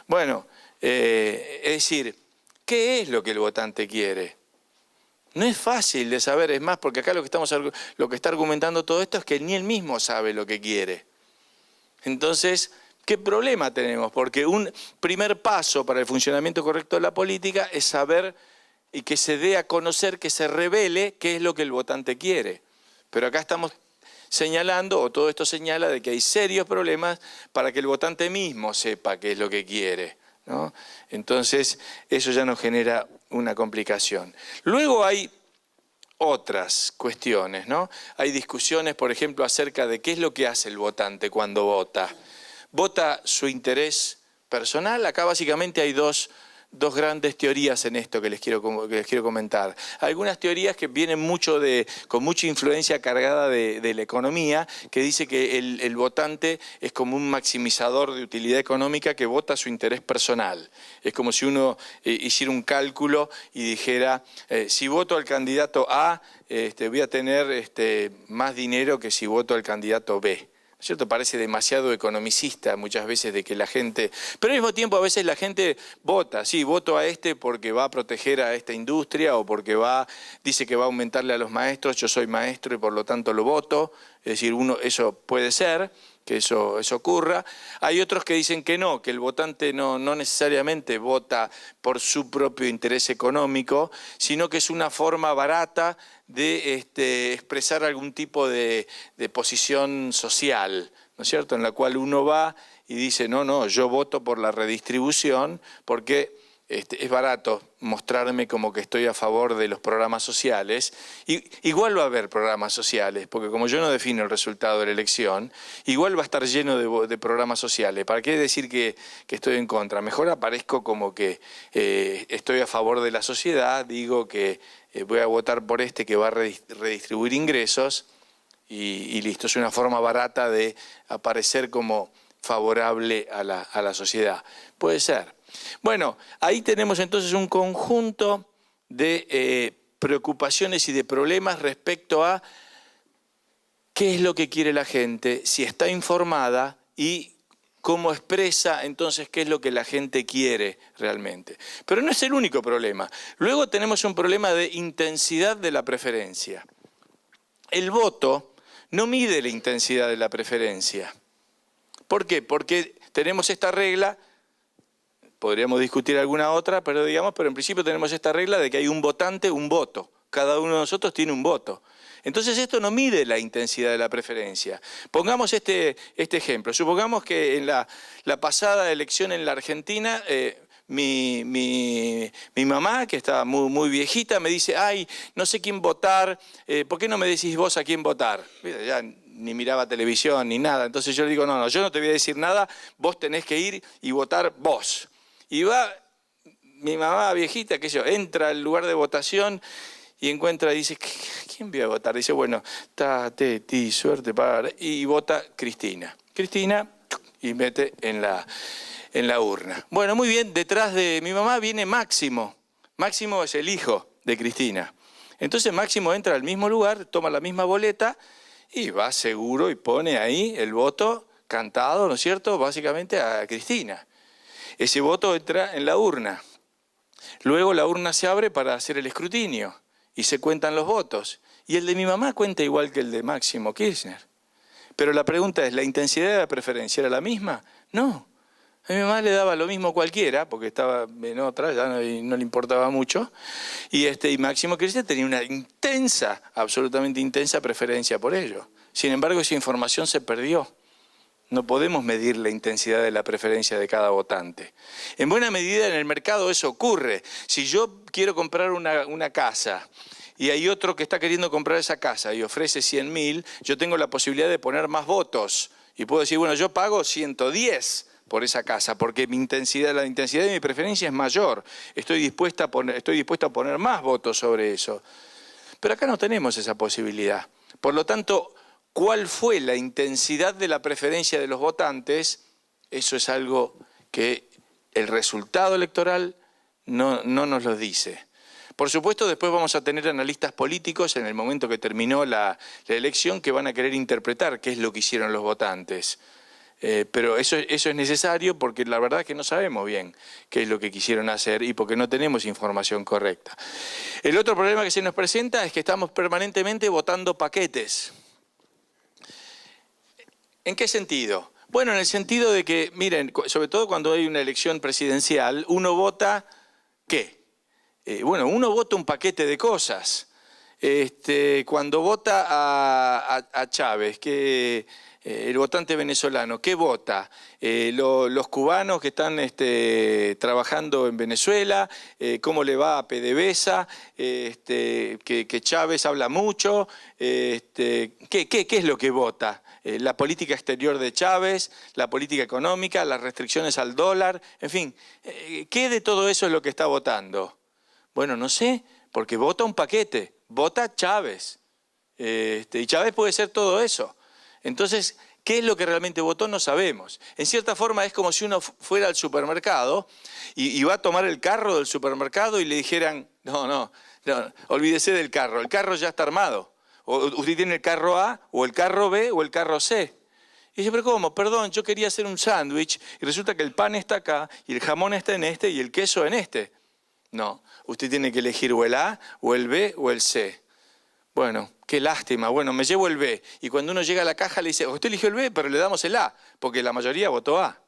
Bueno, es decir, ¿qué es lo que el votante quiere? No es fácil de saber, es más, porque acá lo que está argumentando todo esto es que ni él mismo sabe lo que quiere. Entonces, ¿qué problema tenemos? Porque un primer paso para el funcionamiento correcto de la política es saber y que se dé a conocer, que se revele qué es lo que el votante quiere. Pero acá estamos señalando, o todo esto señala, de que hay serios problemas para que el votante mismo sepa qué es lo que quiere, ¿no? Entonces, eso ya nos genera una complicación. Luego hay otras cuestiones, ¿no? Hay discusiones, por ejemplo, acerca de qué es lo que hace el votante cuando vota. ¿Vota su interés personal? Acá básicamente hay dos grandes teorías en esto que les quiero comentar. Algunas teorías que vienen con mucha influencia cargada de la economía, que dice que el votante es como un maximizador de utilidad económica que vota su interés personal. Es como si uno hiciera un cálculo y dijera, si voto al candidato A, voy a tener más dinero que si voto al candidato B. ¿Cierto? Parece demasiado economicista muchas veces de que la gente... Pero al mismo tiempo a veces la gente vota, sí, voto a porque va a proteger a esta industria o porque dice que va a aumentarle a los maestros, yo soy maestro y por lo tanto lo voto. Es decir, eso puede ser, que eso ocurra. Hay otros que dicen que no, que el votante no necesariamente vota por su propio interés económico, sino que es una forma barata de expresar algún tipo de posición social, ¿no es cierto?, en la cual uno va y dice, no, yo voto por la redistribución porque es barato mostrarme como que estoy a favor de los programas sociales. Igual va a haber programas sociales, porque como yo no defino el resultado de la elección, igual va a estar lleno de programas sociales. ¿Para qué decir que estoy en contra? Mejor aparezco como que estoy a favor de la sociedad, digo que voy a votar por que va a redistribuir ingresos y listo. Es una forma barata de aparecer como favorable a la sociedad. Puede ser. Bueno, ahí tenemos entonces un conjunto de preocupaciones y de problemas respecto a qué es lo que quiere la gente, si está informada y cómo expresa entonces qué es lo que la gente quiere realmente. Pero no es el único problema. Luego tenemos un problema de intensidad de la preferencia. El voto no mide la intensidad de la preferencia. ¿Por qué? Porque tenemos esta regla. Podríamos discutir alguna otra, pero en principio tenemos esta regla de que hay un votante, un voto. Cada uno de nosotros tiene un voto. Entonces esto no mide la intensidad de la preferencia. Pongamos este ejemplo. Supongamos que en la pasada elección en la Argentina, mi mamá, que estaba muy viejita, me dice, ay, no sé quién votar, ¿por qué no me decís vos a quién votar? Ya ni miraba televisión ni nada. Entonces yo le digo, no, yo no te voy a decir nada, vos tenés que ir y votar vos. Y va mi mamá viejita, entra al lugar de votación y encuentra y dice, ¿quién voy a votar? Dice, bueno, suerte para... Y vota Cristina. Cristina y mete en la urna. Bueno, muy bien, detrás de mi mamá viene Máximo. Máximo es el hijo de Cristina. Entonces Máximo entra al mismo lugar, toma la misma boleta y va seguro y pone ahí el voto cantado, ¿no es cierto?, básicamente a Cristina. Ese voto entra en la urna. Luego la urna se abre para hacer el escrutinio y se cuentan los votos. Y el de mi mamá cuenta igual que el de Máximo Kirchner. Pero la pregunta es, ¿la intensidad de la preferencia era la misma? No. A mi mamá le daba lo mismo cualquiera, porque estaba en otra, ya no le importaba mucho. Y Máximo Kirchner tenía una intensa, absolutamente intensa preferencia por ello. Sin embargo, esa información se perdió. No podemos medir la intensidad de la preferencia de cada votante. En buena medida en el mercado eso ocurre. Si yo quiero comprar una casa y hay otro que está queriendo comprar esa casa y ofrece 100.000, yo tengo la posibilidad de poner más votos. Y puedo decir, bueno, yo pago 110 por esa casa, porque la intensidad de mi preferencia es mayor. Estoy dispuesto a poner más votos sobre eso. Pero acá no tenemos esa posibilidad. Por lo tanto, ¿cuál fue la intensidad de la preferencia de los votantes? Eso es algo que el resultado electoral no nos lo dice. Por supuesto, después vamos a tener analistas políticos en el momento que terminó la elección que van a querer interpretar qué es lo que hicieron los votantes. Pero eso es necesario porque la verdad es que no sabemos bien qué es lo que quisieron hacer y porque no tenemos información correcta. El otro problema que se nos presenta es que estamos permanentemente votando paquetes. ¿En qué sentido? Bueno, en el sentido de que, miren, sobre todo cuando hay una elección presidencial, uno vota, ¿qué? Bueno, uno vota un paquete de cosas. Cuando vota a Chávez, el votante venezolano, ¿qué vota? Los cubanos que están trabajando en Venezuela, cómo le va a PDVSA, que Chávez habla mucho, ¿qué es lo que vota? La política exterior de Chávez, la política económica, las restricciones al dólar, en fin, ¿qué de todo eso es lo que está votando? Bueno, no sé, porque vota un paquete, vota Chávez, y Chávez puede ser todo eso. Entonces, ¿qué es lo que realmente votó? No sabemos. En cierta forma es como si uno fuera al supermercado y va a tomar el carro del supermercado y le dijeran, no, olvídese del carro, el carro ya está armado. O usted tiene el carro A, o el carro B, o el carro C. Y dice, pero ¿cómo? Perdón, yo quería hacer un sándwich y resulta que el pan está acá, y el jamón está en este, y el queso en este. No, usted tiene que elegir o el A, o el B, o el C. Bueno, qué lástima, bueno, me llevo el B. Y cuando uno llega a la caja le dice, usted eligió el B, pero le damos el A, porque la mayoría votó A.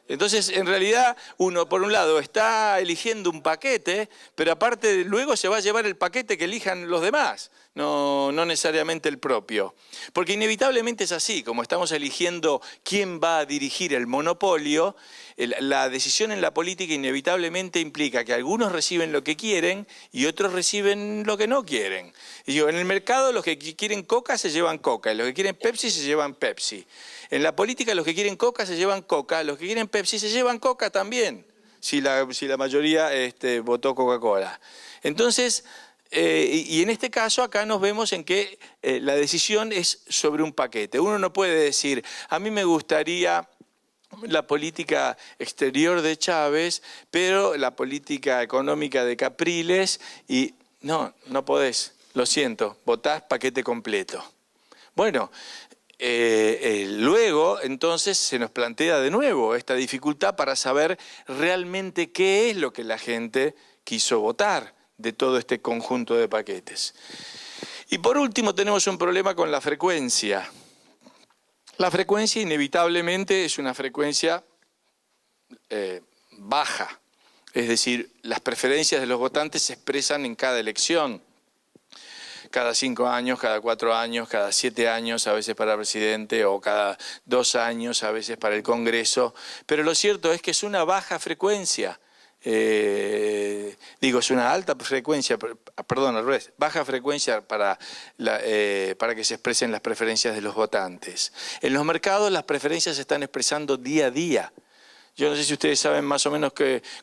Entonces, en realidad, uno, por un lado, está eligiendo un paquete, pero aparte luego se va a llevar el paquete que elijan los demás, no necesariamente el propio. Porque inevitablemente es así, como estamos eligiendo quién va a dirigir el monopolio, la decisión en la política inevitablemente implica que algunos reciben lo que quieren y otros reciben lo que no quieren. Y en el mercado los que quieren Coca se llevan Coca, y los que quieren Pepsi se llevan Pepsi. En la política los que quieren Coca se llevan Coca, los que quieren Pepsi se llevan Coca también, si la mayoría votó Coca-Cola. Entonces, y en este caso acá nos vemos en que la decisión es sobre un paquete. Uno no puede decir, a mí me gustaría la política exterior de Chávez, pero la política económica de Capriles, y no podés, lo siento, votás paquete completo. Bueno, luego entonces se nos plantea de nuevo esta dificultad para saber realmente qué es lo que la gente quiso votar de todo este conjunto de paquetes. Y por último tenemos un problema con la frecuencia. La frecuencia inevitablemente es una frecuencia baja, es decir, las preferencias de los votantes se expresan en cada elección. Cada 5 años, cada 4 años, cada 7 años, a veces para presidente, o cada 2 años, a veces para el Congreso. Pero lo cierto es que es una baja frecuencia. Es una alta frecuencia, perdón, al revés, baja frecuencia para que se expresen las preferencias de los votantes. En los mercados las preferencias se están expresando día a día. Yo no sé si ustedes saben más o menos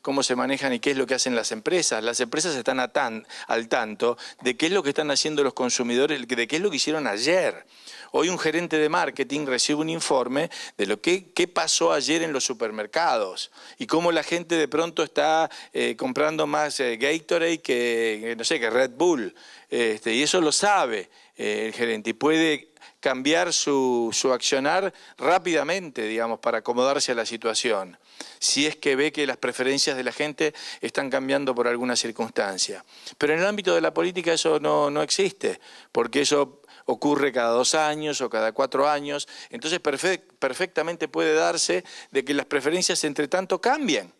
cómo se manejan y qué es lo que hacen las empresas. Las empresas están al tanto de qué es lo que están haciendo los consumidores, de qué es lo que hicieron ayer. Hoy un gerente de marketing recibe un informe de qué pasó ayer en los supermercados y cómo la gente de pronto está comprando más Gatorade que Red Bull. Y eso lo sabe el gerente y puede cambiar su accionar rápidamente, digamos, para acomodarse a la situación, si es que ve que las preferencias de la gente están cambiando por alguna circunstancia. Pero en el ámbito de la política eso no existe, porque eso ocurre cada 2 años o cada 4 años, entonces perfectamente puede darse de que las preferencias entre tanto cambian,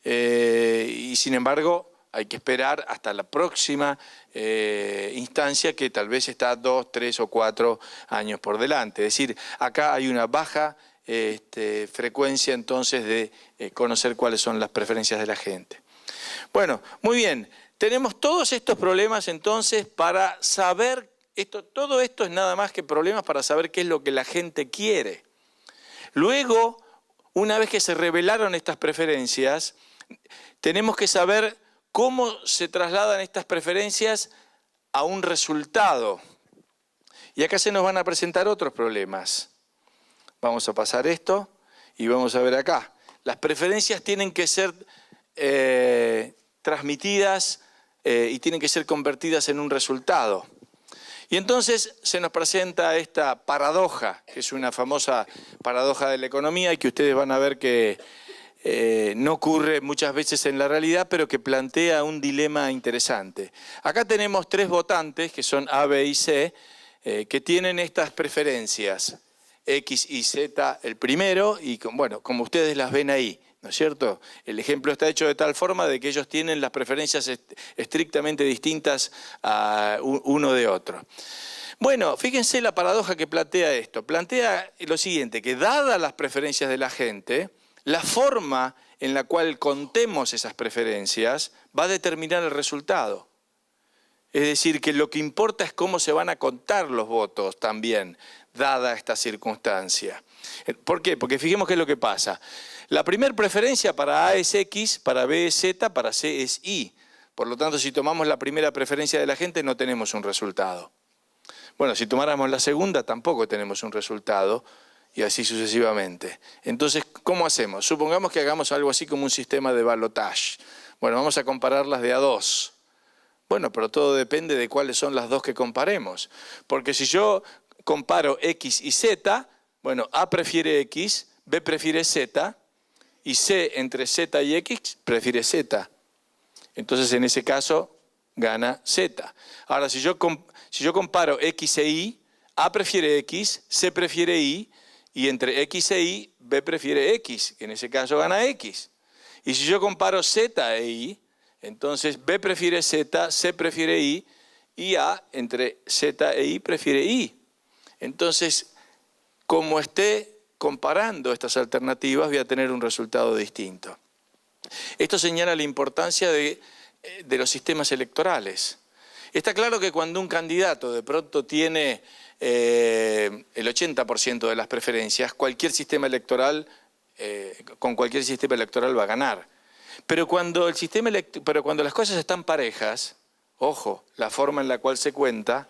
y sin embargo hay que esperar hasta la próxima instancia que tal vez está 2, 3 o 4 años por delante. Es decir, acá hay una baja frecuencia entonces de conocer cuáles son las preferencias de la gente. Bueno, muy bien. Tenemos todos estos problemas entonces para saber, todo esto es nada más que problemas para saber qué es lo que la gente quiere. Luego, una vez que se revelaron estas preferencias, tenemos que saber cómo se trasladan estas preferencias a un resultado. Y acá se nos van a presentar otros problemas. Vamos a pasar esto y vamos a ver acá. Las preferencias tienen que ser transmitidas y tienen que ser convertidas en un resultado. Y entonces se nos presenta esta paradoja, que es una famosa paradoja de la economía y que ustedes van a ver que no ocurre muchas veces en la realidad, pero que plantea un dilema interesante. Acá tenemos tres votantes, que son A, B y C, que tienen estas preferencias, X y Z el primero, y bueno, como ustedes las ven ahí, ¿no es cierto? El ejemplo está hecho de tal forma de que ellos tienen las preferencias estrictamente distintas a uno de otro. Bueno, fíjense la paradoja que plantea esto. Plantea lo siguiente, que dadas las preferencias de la gente, la forma en la cual contemos esas preferencias va a determinar el resultado. Es decir, que lo que importa es cómo se van a contar los votos también, dada esta circunstancia. ¿Por qué? Porque fijemos qué es lo que pasa. La primera preferencia para A es X, para B es Z, para C es Y. Por lo tanto, si tomamos la primera preferencia de la gente, no tenemos un resultado. Bueno, si tomáramos la segunda, tampoco tenemos un resultado, y así sucesivamente. Entonces, ¿cómo hacemos? Supongamos que hagamos algo así como un sistema de balotage. Bueno, vamos a compararlas de a dos. Bueno, pero todo depende de cuáles son las dos que comparemos. Porque si yo comparo X y Z, bueno, A prefiere X, B prefiere Z, y C entre Z y X prefiere Z. Entonces, en ese caso, gana Z. Ahora, si yo comparo X e Y, A prefiere X, C prefiere Y, y entre X e Y, B prefiere X, que en ese caso gana X. Y si yo comparo Z e Y, entonces B prefiere Z, C prefiere Y, y A entre Z e Y prefiere Y. Entonces, como esté comparando estas alternativas, voy a tener un resultado distinto. Esto señala la importancia de los sistemas electorales. Está claro que cuando un candidato de pronto tiene el 80% de las preferencias, cualquier sistema electoral, con cualquier sistema electoral va a ganar. Pero cuando las cosas están parejas, ojo, la forma en la cual se cuenta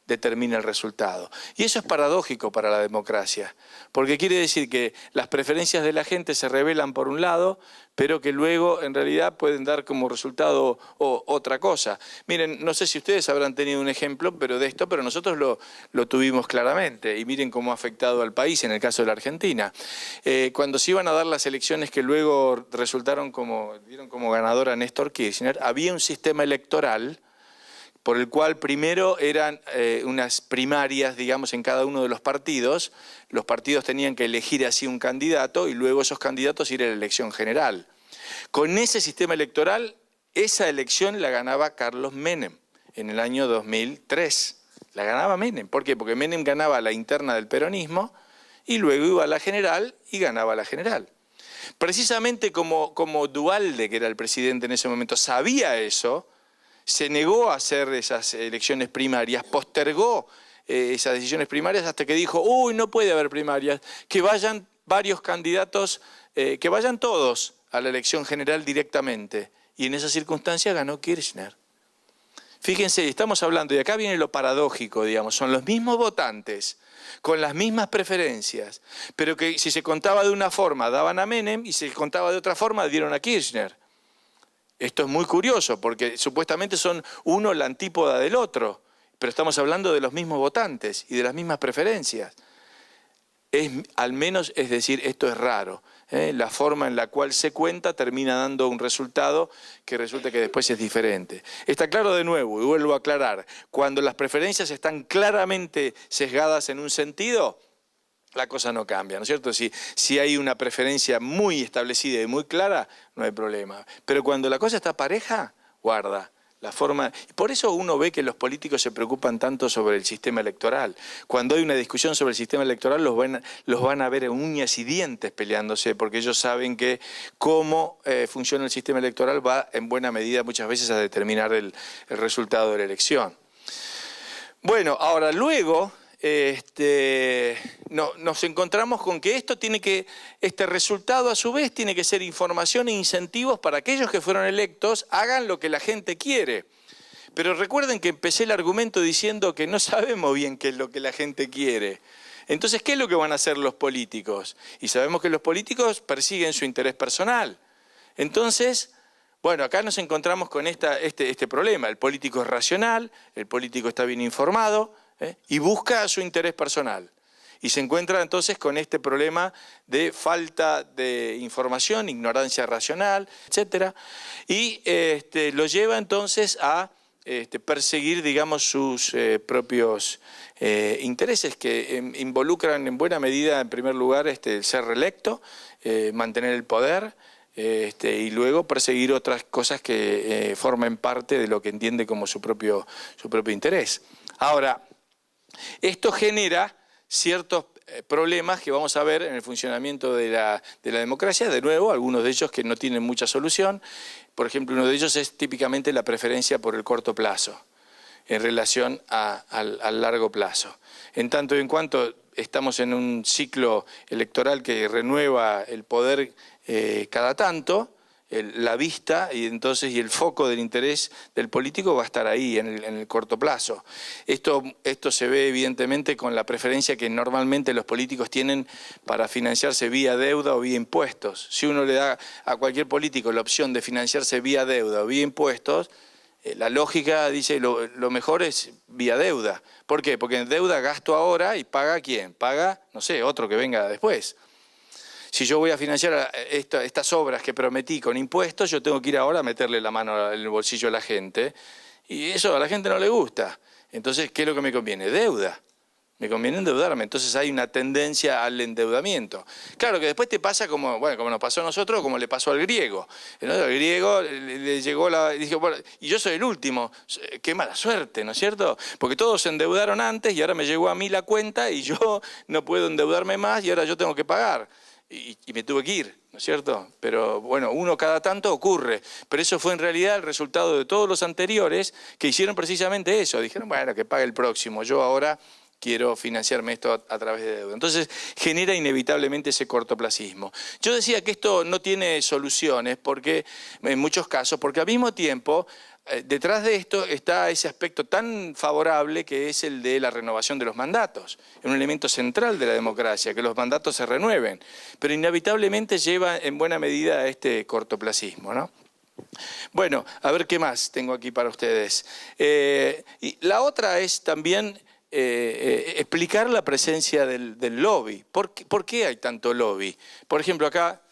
determina el resultado. Y eso es paradójico para la democracia, porque quiere decir que las preferencias de la gente se revelan por un lado, pero que luego en realidad pueden dar como resultado otra cosa. Miren, no sé si ustedes habrán tenido un ejemplo de esto, pero nosotros lo tuvimos claramente, y miren cómo ha afectado al país en el caso de la Argentina. Cuando se iban a dar las elecciones que luego dieron como ganadora a Néstor Kirchner, había un sistema electoral por el cual primero eran unas primarias, digamos, en cada uno de los partidos. Los partidos tenían que elegir así un candidato y luego esos candidatos ir a la elección general. Con ese sistema electoral, esa elección la ganaba Carlos Menem en el año 2003. La ganaba Menem. ¿Por qué? Porque Menem ganaba la interna del peronismo y luego iba a la general y ganaba la general. Precisamente como Duhalde, que era el presidente en ese momento, sabía eso, se negó a hacer esas elecciones primarias, postergó esas decisiones primarias hasta que dijo, uy, no puede haber primarias, que vayan varios candidatos, que vayan todos a la elección general directamente. Y en esa circunstancia ganó Kirchner. Fíjense, estamos hablando, y acá viene lo paradójico, digamos, son los mismos votantes, con las mismas preferencias, pero que si se contaba de una forma daban a Menem y si se contaba de otra forma dieron a Kirchner. Esto es muy curioso porque supuestamente son uno la antípoda del otro, pero estamos hablando de los mismos votantes y de las mismas preferencias. Al menos, es decir, esto es raro. La forma en la cual se cuenta termina dando un resultado que resulta que después es diferente. Está claro de nuevo, y vuelvo a aclarar, cuando las preferencias están claramente sesgadas en un sentido, la cosa no cambia, ¿no es cierto? Si hay una preferencia muy establecida y muy clara, no hay problema. Pero cuando la cosa está pareja, guarda, La forma, por eso uno ve que los políticos se preocupan tanto sobre el sistema electoral. Cuando hay una discusión sobre el sistema electoral los van a ver en uñas y dientes peleándose, porque ellos saben que cómo funciona el sistema electoral va en buena medida muchas veces a determinar el resultado de la elección. Bueno, ahora luego nos encontramos con que este resultado a su vez tiene que ser información e incentivos para aquellos que fueron electos hagan lo que la gente quiere. Pero recuerden que empecé el argumento diciendo que no sabemos bien qué es lo que la gente quiere. Entonces, ¿qué es lo que van a hacer los políticos? Y sabemos que los políticos persiguen su interés personal. Entonces, bueno, acá nos encontramos con este problema. El político es racional, el político está bien informado, y busca su interés personal. Y se encuentra entonces con este problema de falta de información, ignorancia racional, etc. Y lo lleva entonces a perseguir, digamos, sus propios intereses que involucran en buena medida, en primer lugar, el ser reelecto, mantener el poder, y luego perseguir otras cosas que formen parte de lo que entiende como su propio interés. Ahora, esto genera ciertos problemas que vamos a ver en el funcionamiento de la democracia, de nuevo, algunos de ellos que no tienen mucha solución. Por ejemplo, uno de ellos es típicamente la preferencia por el corto plazo en relación al largo plazo. En tanto y en cuanto estamos en un ciclo electoral que renueva el poder cada tanto, la vista y el foco del interés del político va a estar ahí en el corto plazo. Esto se ve evidentemente con la preferencia que normalmente los políticos tienen para financiarse vía deuda o vía impuestos. Si uno le da a cualquier político la opción de financiarse vía deuda o vía impuestos, la lógica dice lo mejor es vía deuda. ¿Por qué? Porque en deuda gasto ahora y paga ¿quién? Paga, no sé, otro que venga después. Si yo voy a financiar estas obras que prometí con impuestos, yo tengo que ir ahora a meterle la mano en el bolsillo a la gente. Y eso a la gente no le gusta. Entonces, ¿qué es lo que me conviene? Deuda. Me conviene endeudarme. Entonces hay una tendencia al endeudamiento. Claro que después te pasa como nos pasó a nosotros, como le pasó al griego. Al griego le llegó dije, bueno, y yo soy el último. Qué mala suerte, ¿no es cierto? Porque todos se endeudaron antes y ahora me llegó a mí la cuenta y yo no puedo endeudarme más y ahora yo tengo que pagar. Y me tuve que ir, ¿no es cierto? Pero bueno, uno cada tanto ocurre. Pero eso fue en realidad el resultado de todos los anteriores que hicieron precisamente eso. Dijeron, bueno, que pague el próximo, yo ahora quiero financiarme esto a través de deuda. Entonces genera inevitablemente ese cortoplacismo. Yo decía que esto no tiene soluciones porque, en muchos casos, porque al mismo tiempo detrás de esto está ese aspecto tan favorable que es el de la renovación de los mandatos. Es un elemento central de la democracia, que los mandatos se renueven, pero inevitablemente lleva en buena medida a este cortoplacismo, ¿no? Bueno, a ver qué más tengo aquí para ustedes. Y la otra es también explicar la presencia del lobby. ¿Por qué hay tanto lobby? Por ejemplo, acá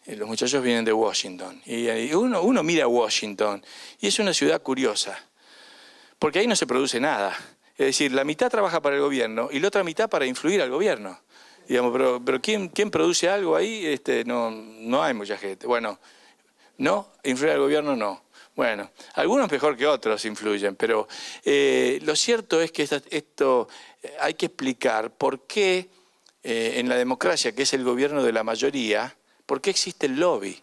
los muchachos vienen de Washington y uno mira Washington y es una ciudad curiosa, porque ahí no se produce nada. Es decir, la mitad trabaja para el gobierno y la otra mitad para influir al gobierno. Digamos, pero ¿quién produce algo ahí? No hay mucha gente. Bueno, ¿no? ¿Influir al gobierno? No. Bueno, algunos mejor que otros influyen, pero lo cierto es que esto hay que explicar por qué en la democracia, que es el gobierno de la mayoría, ¿por qué existe el lobby?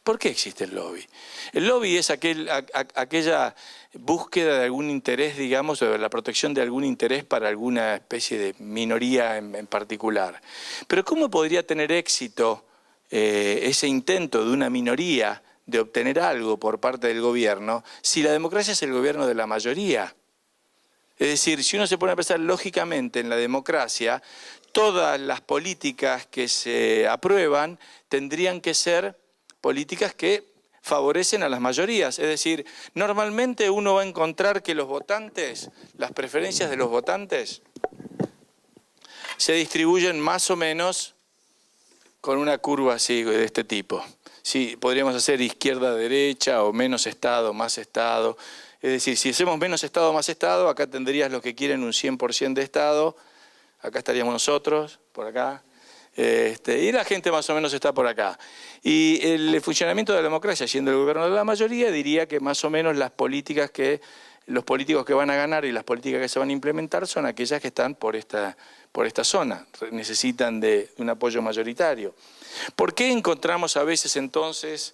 ¿Por qué existe el lobby? El lobby es aquella búsqueda de algún interés, digamos, o la protección de algún interés para alguna especie de minoría en particular. Pero ¿cómo podría tener éxito ese intento de una minoría de obtener algo por parte del gobierno si la democracia es el gobierno de la mayoría? Es decir, si uno se pone a pensar lógicamente en la democracia, todas las políticas que se aprueban tendrían que ser políticas que favorecen a las mayorías. Es decir, normalmente uno va a encontrar que los votantes, las preferencias de los votantes, se distribuyen más o menos con una curva así, de este tipo. Sí, podríamos hacer izquierda-derecha o menos Estado, más Estado. Es decir, si hacemos menos Estado, más Estado, acá tendrías los que quieren un 100% de Estado, acá estaríamos nosotros, por acá. Y la gente más o menos está por acá. Y el funcionamiento de la democracia, siendo el gobierno de la mayoría, diría que más o menos las políticas los políticos que van a ganar y las políticas que se van a implementar son aquellas que están por esta zona, necesitan de un apoyo mayoritario. ¿Por qué encontramos a veces entonces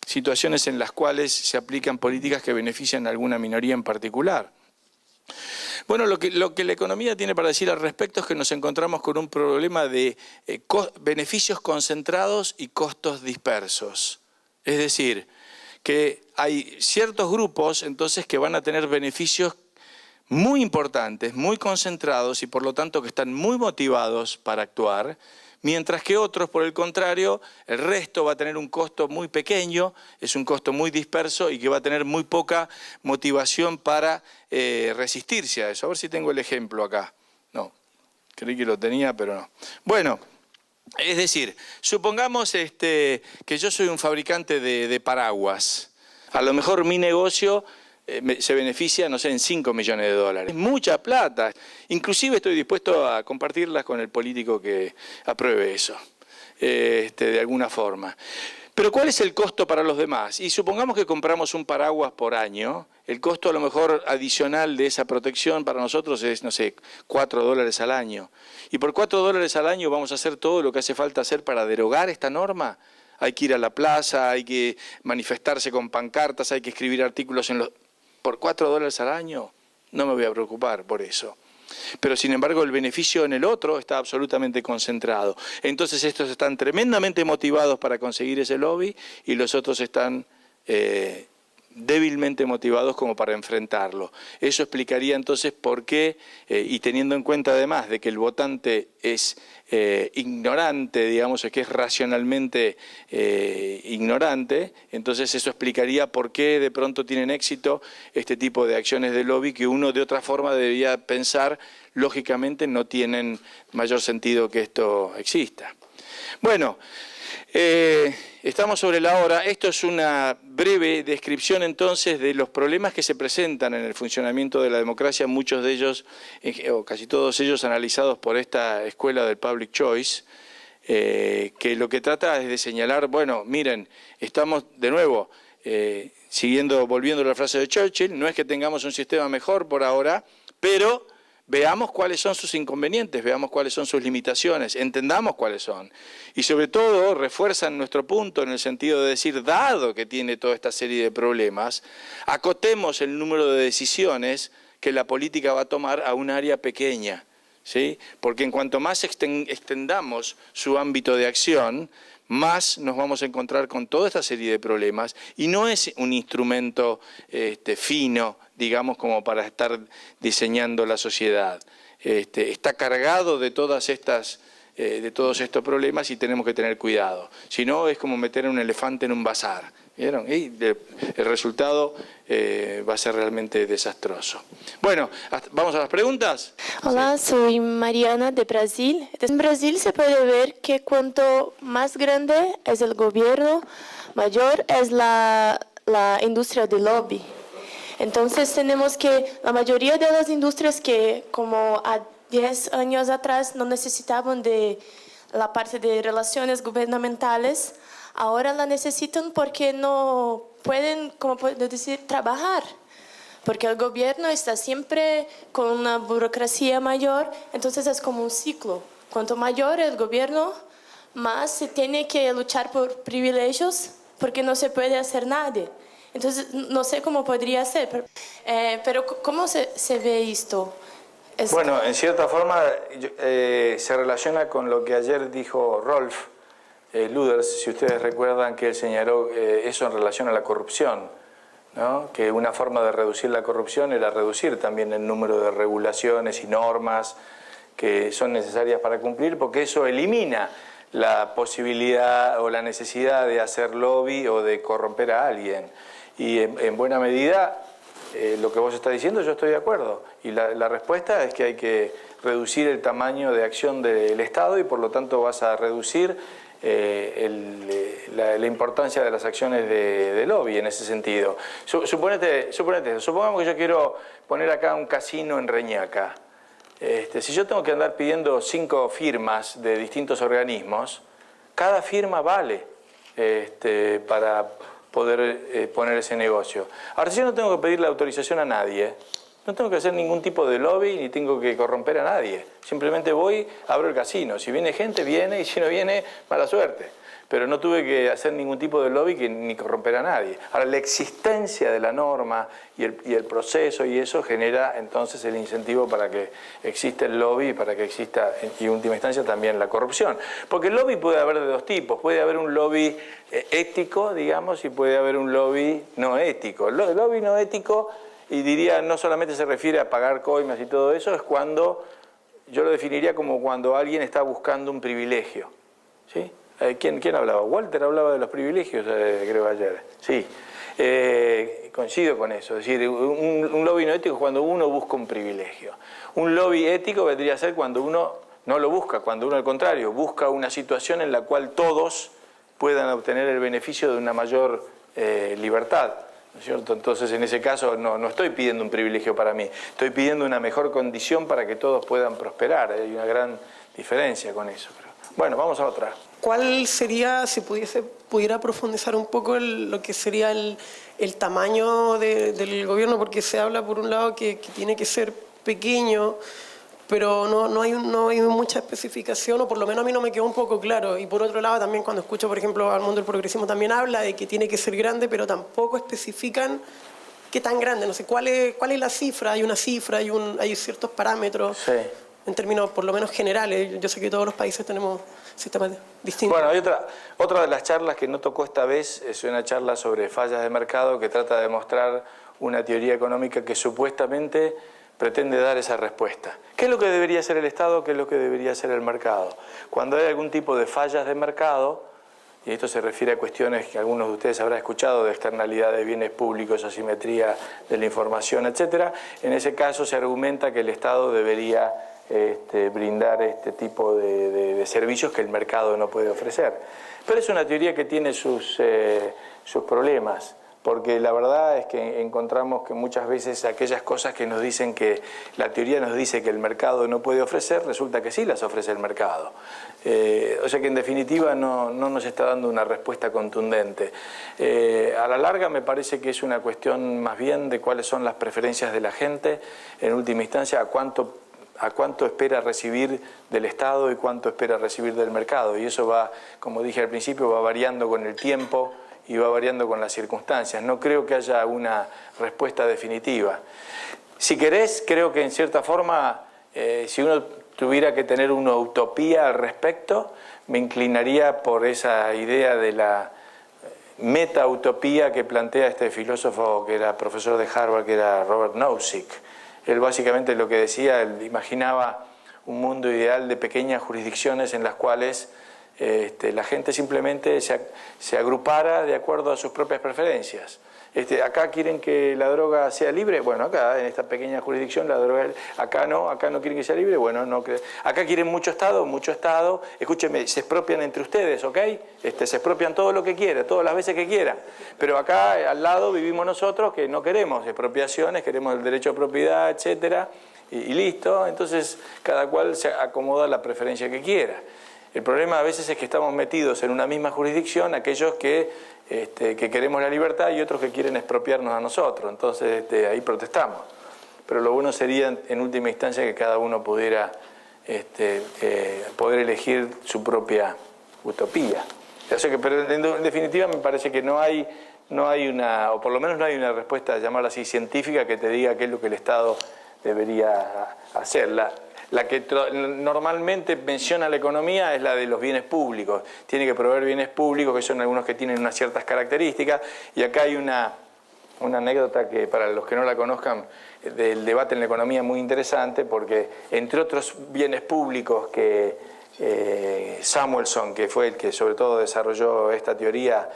situaciones en las cuales se aplican políticas que benefician a alguna minoría en particular? Bueno, lo que la economía tiene para decir al respecto es que nos encontramos con un problema de beneficios concentrados y costos dispersos. Es decir, que hay ciertos grupos entonces que van a tener beneficios muy importantes, muy concentrados y por lo tanto que están muy motivados para actuar, mientras que otros, por el contrario, el resto va a tener un costo muy pequeño, es un costo muy disperso y que va a tener muy poca motivación para resistirse a eso. A ver si tengo el ejemplo acá. No, creí que lo tenía, pero no. Bueno, es decir, supongamos que yo soy un fabricante de paraguas. A lo mejor mi negocio se beneficia, no sé, en 5 millones de dólares. Es mucha plata. Inclusive estoy dispuesto a compartirlas con el político que apruebe eso, de alguna forma. Pero ¿cuál es el costo para los demás? Y supongamos que compramos un paraguas por año, el costo a lo mejor adicional de esa protección para nosotros es, no sé, $4 al año. Y por $4 al año vamos a hacer todo lo que hace falta hacer para derogar esta norma. Hay que ir a la plaza, hay que manifestarse con pancartas, hay que escribir artículos por $4 al año, no me voy a preocupar por eso. Pero sin embargo el beneficio en el otro está absolutamente concentrado. Entonces estos están tremendamente motivados para conseguir ese lobby y los otros están débilmente motivados como para enfrentarlo. Eso explicaría entonces por qué, y teniendo en cuenta además de que el votante es ignorante, digamos, que es racionalmente ignorante, entonces eso explicaría por qué de pronto tienen éxito este tipo de acciones de lobby que uno de otra forma debería pensar, lógicamente no tienen mayor sentido que esto exista. Bueno, estamos sobre la hora. Esto es una breve descripción entonces de los problemas que se presentan en el funcionamiento de la democracia, muchos de ellos, o casi todos ellos, analizados por esta escuela del Public Choice, que lo que trata es de señalar, bueno, miren, estamos de nuevo, volviendo a la frase de Churchill, no es que tengamos un sistema mejor por ahora, pero veamos cuáles son sus inconvenientes, veamos cuáles son sus limitaciones, entendamos cuáles son. Y sobre todo refuerzan nuestro punto en el sentido de decir, dado que tiene toda esta serie de problemas, acotemos el número de decisiones que la política va a tomar a un área pequeña, ¿sí? Porque en cuanto más extendamos su ámbito de acción, más nos vamos a encontrar con toda esta serie de problemas y no es un instrumento fino, digamos, como para estar diseñando la sociedad. Está cargado de todos estos problemas y tenemos que tener cuidado. Si no, es como meter un elefante en un bazar. ¿Vieron? Y el resultado va a ser realmente desastroso. Bueno, ¿vamos a las preguntas? Hola, sí. Soy Mariana de Brasil. En Brasil se puede ver que cuanto más grande es el gobierno, mayor es la industria de lobby. Entonces tenemos que la mayoría de las industrias que como a 10 años atrás no necesitaban de la parte de relaciones gubernamentales, ahora la necesitan porque no pueden, como puedo decir, trabajar. Porque el gobierno está siempre con una burocracia mayor, entonces es como un ciclo. Cuanto mayor el gobierno, más se tiene que luchar por privilegios porque no se puede hacer nada. Entonces, no sé cómo podría ser, pero ¿cómo se ve esto? Bueno, en cierta forma se relaciona con lo que ayer dijo Rolf Luders, si ustedes recuerdan que él señaló eso en relación a la corrupción, ¿no? Que una forma de reducir la corrupción era reducir también el número de regulaciones y normas que son necesarias para cumplir, porque eso elimina la posibilidad o la necesidad de hacer lobby o de corromper a alguien. Y en buena medida, lo que vos estás diciendo, yo estoy de acuerdo. Y la respuesta es que hay que reducir el tamaño de acción del Estado y por lo tanto vas a reducir la importancia de las acciones de lobby en ese sentido. Supongamos que yo quiero poner acá un casino en Reñaca. Si yo tengo que andar pidiendo 5 firmas de distintos organismos, cada firma vale para poder poner ese negocio. Ahora, si yo no tengo que pedirle autorización a nadie, no tengo que hacer ningún tipo de lobby ni tengo que corromper a nadie. Simplemente voy, abro el casino. Si viene gente, viene, y si no viene, mala suerte. Pero no tuve que hacer ningún tipo de lobby ni corromper a nadie. Ahora, la existencia de la norma y el proceso y eso genera entonces el incentivo para que exista el lobby y para que exista, en última instancia, también la corrupción. Porque el lobby puede haber de 2 tipos. Puede haber un lobby ético, digamos, y puede haber un lobby no ético. El lobby no ético, y diría, no solamente se refiere a pagar coimas y todo eso, es cuando, yo lo definiría como cuando alguien está buscando un privilegio, ¿sí? ¿Quién hablaba? Walter hablaba de los privilegios, creo ayer. Sí, coincido con eso. Es decir, un lobby no ético es cuando uno busca un privilegio. Un lobby ético vendría a ser cuando uno no lo busca, cuando uno al contrario busca una situación en la cual todos puedan obtener el beneficio de una mayor libertad, ¿no es cierto? Entonces, en ese caso, no estoy pidiendo un privilegio para mí, estoy pidiendo una mejor condición para que todos puedan prosperar. Hay una gran diferencia con eso. Pero, bueno, vamos a otra. ¿Cuál sería, si pudiera profundizar un poco lo que sería el tamaño del gobierno? Porque se habla, por un lado, que tiene que ser pequeño, pero no hay mucha especificación, o por lo menos a mí no me quedó un poco claro. Y por otro lado, también cuando escucho, por ejemplo, al mundo del progresismo, también habla de que tiene que ser grande, pero tampoco especifican qué tan grande. No sé, ¿cuál es la cifra? Hay una cifra, hay ciertos parámetros. Sí. En términos por lo menos generales. Yo sé que todos los países tenemos sistemas distintos. Bueno, hay otra de las charlas que no tocó esta vez, es una charla sobre fallas de mercado que trata de mostrar una teoría económica que supuestamente pretende dar esa respuesta. ¿Qué es lo que debería hacer el Estado? ¿Qué es lo que debería hacer el mercado? Cuando hay algún tipo de fallas de mercado, y esto se refiere a cuestiones que algunos de ustedes habrán escuchado, de externalidad de bienes públicos, asimetría de la información, etc., en ese caso se argumenta que el Estado debería brindar este tipo de servicios que el mercado no puede ofrecer. Pero es una teoría que tiene sus problemas, porque la verdad es que encontramos que muchas veces aquellas cosas que nos dicen que la teoría nos dice que el mercado no puede ofrecer, resulta que sí las ofrece el mercado. O sea que en definitiva no nos está dando una respuesta contundente. A la larga me parece que es una cuestión más bien de cuáles son las preferencias de la gente, en última instancia a cuánto espera recibir del Estado y cuánto espera recibir del mercado. Y eso va, como dije al principio, va variando con el tiempo y va variando con las circunstancias. No creo que haya una respuesta definitiva. Si querés, creo que en cierta forma, si uno tuviera que tener una utopía al respecto, me inclinaría por esa idea de la meta-utopía que plantea este filósofo que era profesor de Harvard, que era Robert Nozick. Él básicamente lo que decía, él imaginaba un mundo ideal de pequeñas jurisdicciones en las cuales la gente simplemente se agrupara de acuerdo a sus propias preferencias. Acá quieren que la droga sea libre, bueno, acá en esta pequeña jurisdicción la droga, acá no quieren que sea libre, bueno, no, acá quieren mucho Estado, escúcheme, se expropian entre ustedes, ¿ok? Se expropian todo lo que quieran, todas las veces que quieran, pero acá al lado vivimos nosotros que no queremos expropiaciones, queremos el derecho a propiedad, etcétera, y listo, entonces cada cual se acomoda a la preferencia que quiera. El problema a veces es que estamos metidos en una misma jurisdicción, aquellos que queremos la libertad y otros que quieren expropiarnos a nosotros, entonces ahí protestamos. Pero lo bueno sería, en última instancia, que cada uno pudiera poder elegir su propia utopía. O sea que, pero en definitiva me parece que no hay una, o por lo menos no hay una respuesta, llamarla así, científica, que te diga qué es lo que el Estado debería hacer. La que normalmente menciona la economía es la de los bienes públicos. Tiene que proveer bienes públicos, que son algunos que tienen unas ciertas características. Y acá hay una anécdota que, para los que no la conozcan, del debate en la economía muy interesante, porque entre otros bienes públicos que Samuelson, que fue el que sobre todo desarrolló esta teoría,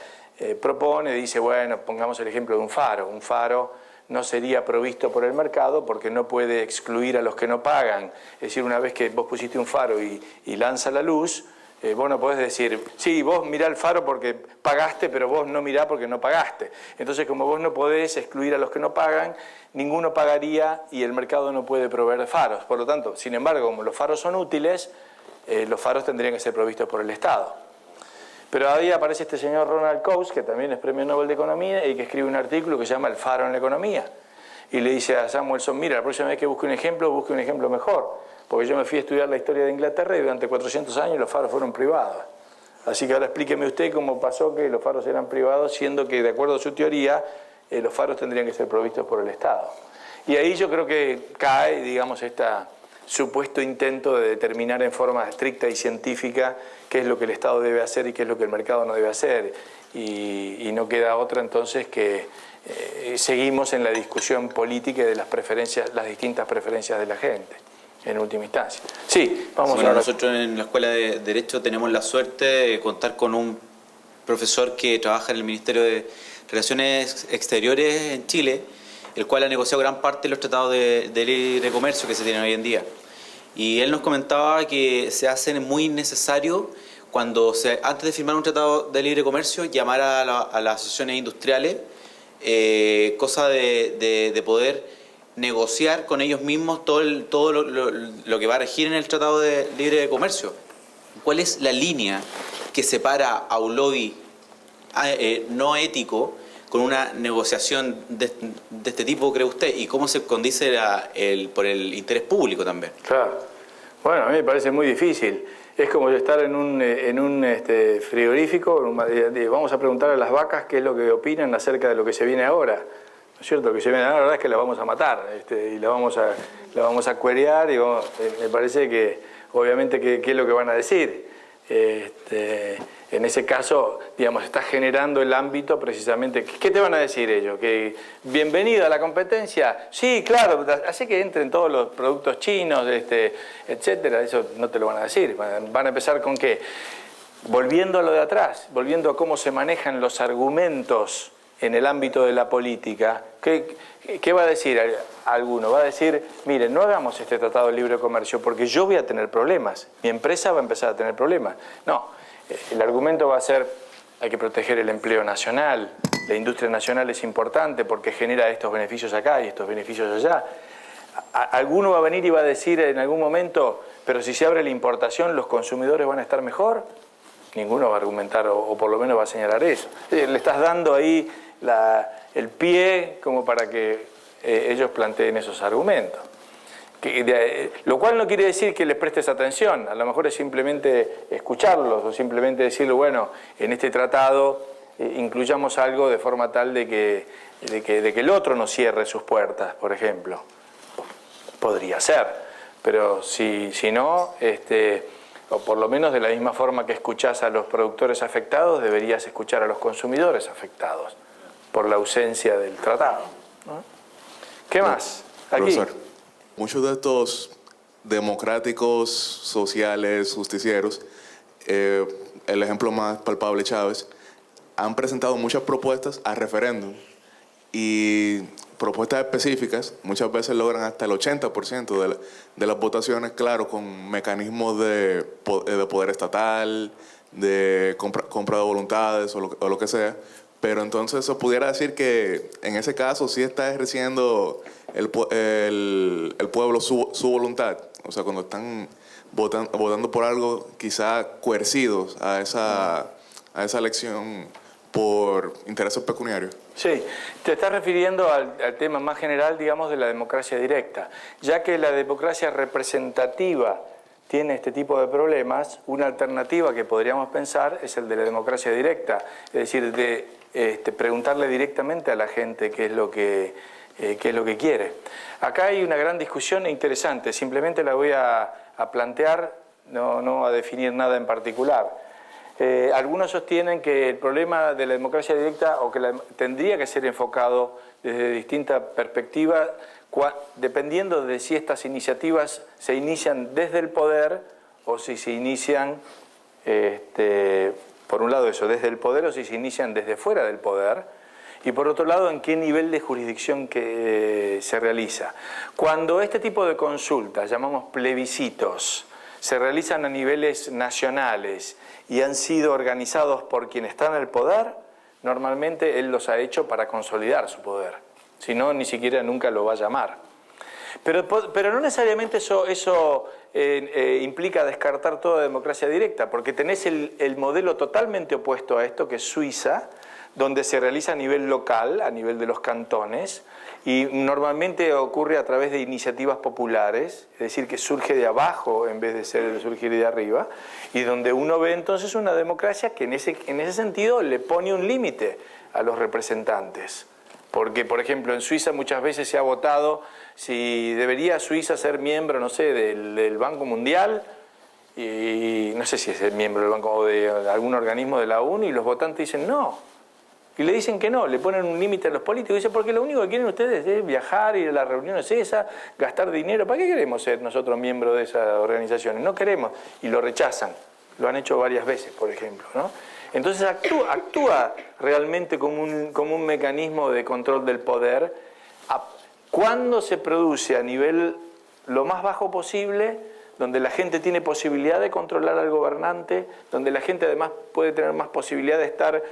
propone, dice, bueno, pongamos el ejemplo de un faro. Un faro no sería provisto por el mercado porque no puede excluir a los que no pagan. Es decir, una vez que vos pusiste un faro y lanza la luz, Vos no podés decir, sí, vos mirá el faro porque pagaste, pero vos no mirá porque no pagaste. Entonces, como vos no podés excluir a los que no pagan, ninguno pagaría y el mercado no puede proveer faros. Por lo tanto, sin embargo, como los faros son útiles, los faros tendrían que ser provistos por el Estado. Pero ahí aparece este señor Ronald Coase, que también es Premio Nobel de Economía y que escribe un artículo que se llama El faro en la economía. Y le dice a Samuelson, mira, la próxima vez que busque un ejemplo mejor. Porque yo me fui a estudiar la historia de Inglaterra y durante 400 años los faros fueron privados. Así que ahora explíqueme usted cómo pasó que los faros eran privados, siendo que, de acuerdo a su teoría, los faros tendrían que ser provistos por el Estado. Y ahí yo creo que cae, digamos, este supuesto intento de determinar en forma estricta y científica qué es lo que el Estado debe hacer y qué es lo que el mercado no debe hacer. Y no queda otra entonces que seguimos en la discusión política de las preferencias, las distintas preferencias de la gente, en última instancia. Sí, vamos a ver. Nosotros en la Escuela de Derecho tenemos la suerte de contar con un profesor que trabaja en el Ministerio de Relaciones Exteriores en Chile, el cual ha negociado gran parte de los tratados de libre comercio que se tienen hoy en día. Y él nos comentaba que se hace muy necesario antes de firmar un tratado de libre comercio, llamar a las asociaciones industriales, cosa de poder negociar con ellos mismos todo lo que va a regir en el Tratado de Libre Comercio. ¿Cuál es la línea que separa a un lobby no ético con una negociación de este tipo, cree usted? ¿Y cómo se condice por el interés público también? Claro. Bueno, a mí me parece muy difícil. Es como estar en un frigorífico, vamos a preguntar a las vacas qué es lo que opinan acerca de lo que se viene ahora. ¿No es cierto? Lo que se viene ahora, la verdad es que la vamos a matar y la vamos a cuerear y me parece que, obviamente, ¿qué es lo que van a decir? En ese caso, digamos, está generando el ámbito precisamente. ¿Qué te van a decir ellos? ¿Que bienvenido a la competencia? Sí, claro, así que entren todos los productos chinos, etcétera. Eso no te lo van a decir. Van a empezar con qué. Volviendo a lo de atrás, volviendo a cómo se manejan los argumentos en el ámbito de la política, ¿qué va a decir alguno? Va a decir, miren, no hagamos este tratado de libre comercio porque yo voy a tener problemas, mi empresa va a empezar a tener problemas. No, el argumento va a ser, hay que proteger el empleo nacional, la industria nacional es importante porque genera estos beneficios acá y estos beneficios allá. Alguno va a venir y va a decir en algún momento, pero si se abre la importación, ¿los consumidores van a estar mejor? Ninguno va a argumentar o por lo menos va a señalar eso. Le estás dando ahí el pie como para que ellos planteen esos argumentos. Lo cual no quiere decir que les prestes atención, a lo mejor es simplemente escucharlos o simplemente decirle, bueno, en este tratado incluyamos algo de forma tal de que el otro no cierre sus puertas, por ejemplo. Podría ser, pero si no, o por lo menos de la misma forma que escuchás a los productores afectados, deberías escuchar a los consumidores afectados por la ausencia del tratado, ¿no? ¿Qué más? Aquí. Profesor, muchos de estos democráticos, sociales, justicieros, el ejemplo más palpable, Chávez, han presentado muchas propuestas a referéndum y propuestas específicas muchas veces logran hasta el 80% de las votaciones, claro, con mecanismos de poder estatal, de compra de voluntades o lo que sea. Pero entonces se pudiera decir que en ese caso sí está ejerciendo el pueblo su voluntad. O sea, cuando están votando por algo, quizá coercidos a esa elección por intereses pecuniarios. Sí, te estás refiriendo al tema más general, digamos, de la democracia directa. Ya que la democracia representativa tiene este tipo de problemas, una alternativa que podríamos pensar es el de la democracia directa, es decir, de preguntarle directamente a la gente qué es lo que quiere. Acá hay una gran discusión interesante, simplemente la voy a plantear, no a definir nada en particular. Algunos sostienen que el problema de la democracia directa o que tendría que ser enfocado desde distintas perspectivas, dependiendo de si estas iniciativas se inician desde el poder o si se inician, por un lado eso, desde el poder o si se inician desde fuera del poder, y por otro lado en qué nivel de jurisdicción que se realiza. Cuando este tipo de consultas, llamamos plebiscitos, se realizan a niveles nacionales y han sido organizados por quien está en el poder, normalmente él los ha hecho para consolidar su poder. Si no, ni siquiera nunca lo va a llamar. Pero no necesariamente eso implica descartar toda democracia directa, porque tenés el modelo totalmente opuesto a esto, que es Suiza, donde se realiza a nivel local, a nivel de los cantones, y normalmente ocurre a través de iniciativas populares, es decir, que surge de abajo en vez de surgir de arriba, y donde uno ve entonces una democracia que en ese sentido le pone un límite a los representantes. Porque, por ejemplo, en Suiza muchas veces se ha votado si debería Suiza ser miembro, no sé, del Banco Mundial, y no sé si es el miembro del Banco o de algún organismo de la ONU, y los votantes dicen no. Y le dicen que no, le ponen un límite a los políticos. Dicen, porque lo único que quieren ustedes es viajar, ir a las reuniones esas, gastar dinero. ¿Para qué queremos ser nosotros miembros de esas organizaciones? No queremos. Y lo rechazan. Lo han hecho varias veces, por ejemplo, ¿no? Entonces actúa realmente como un mecanismo de control del poder cuando se produce a nivel lo más bajo posible, donde la gente tiene posibilidad de controlar al gobernante, donde la gente además puede tener más posibilidad de estar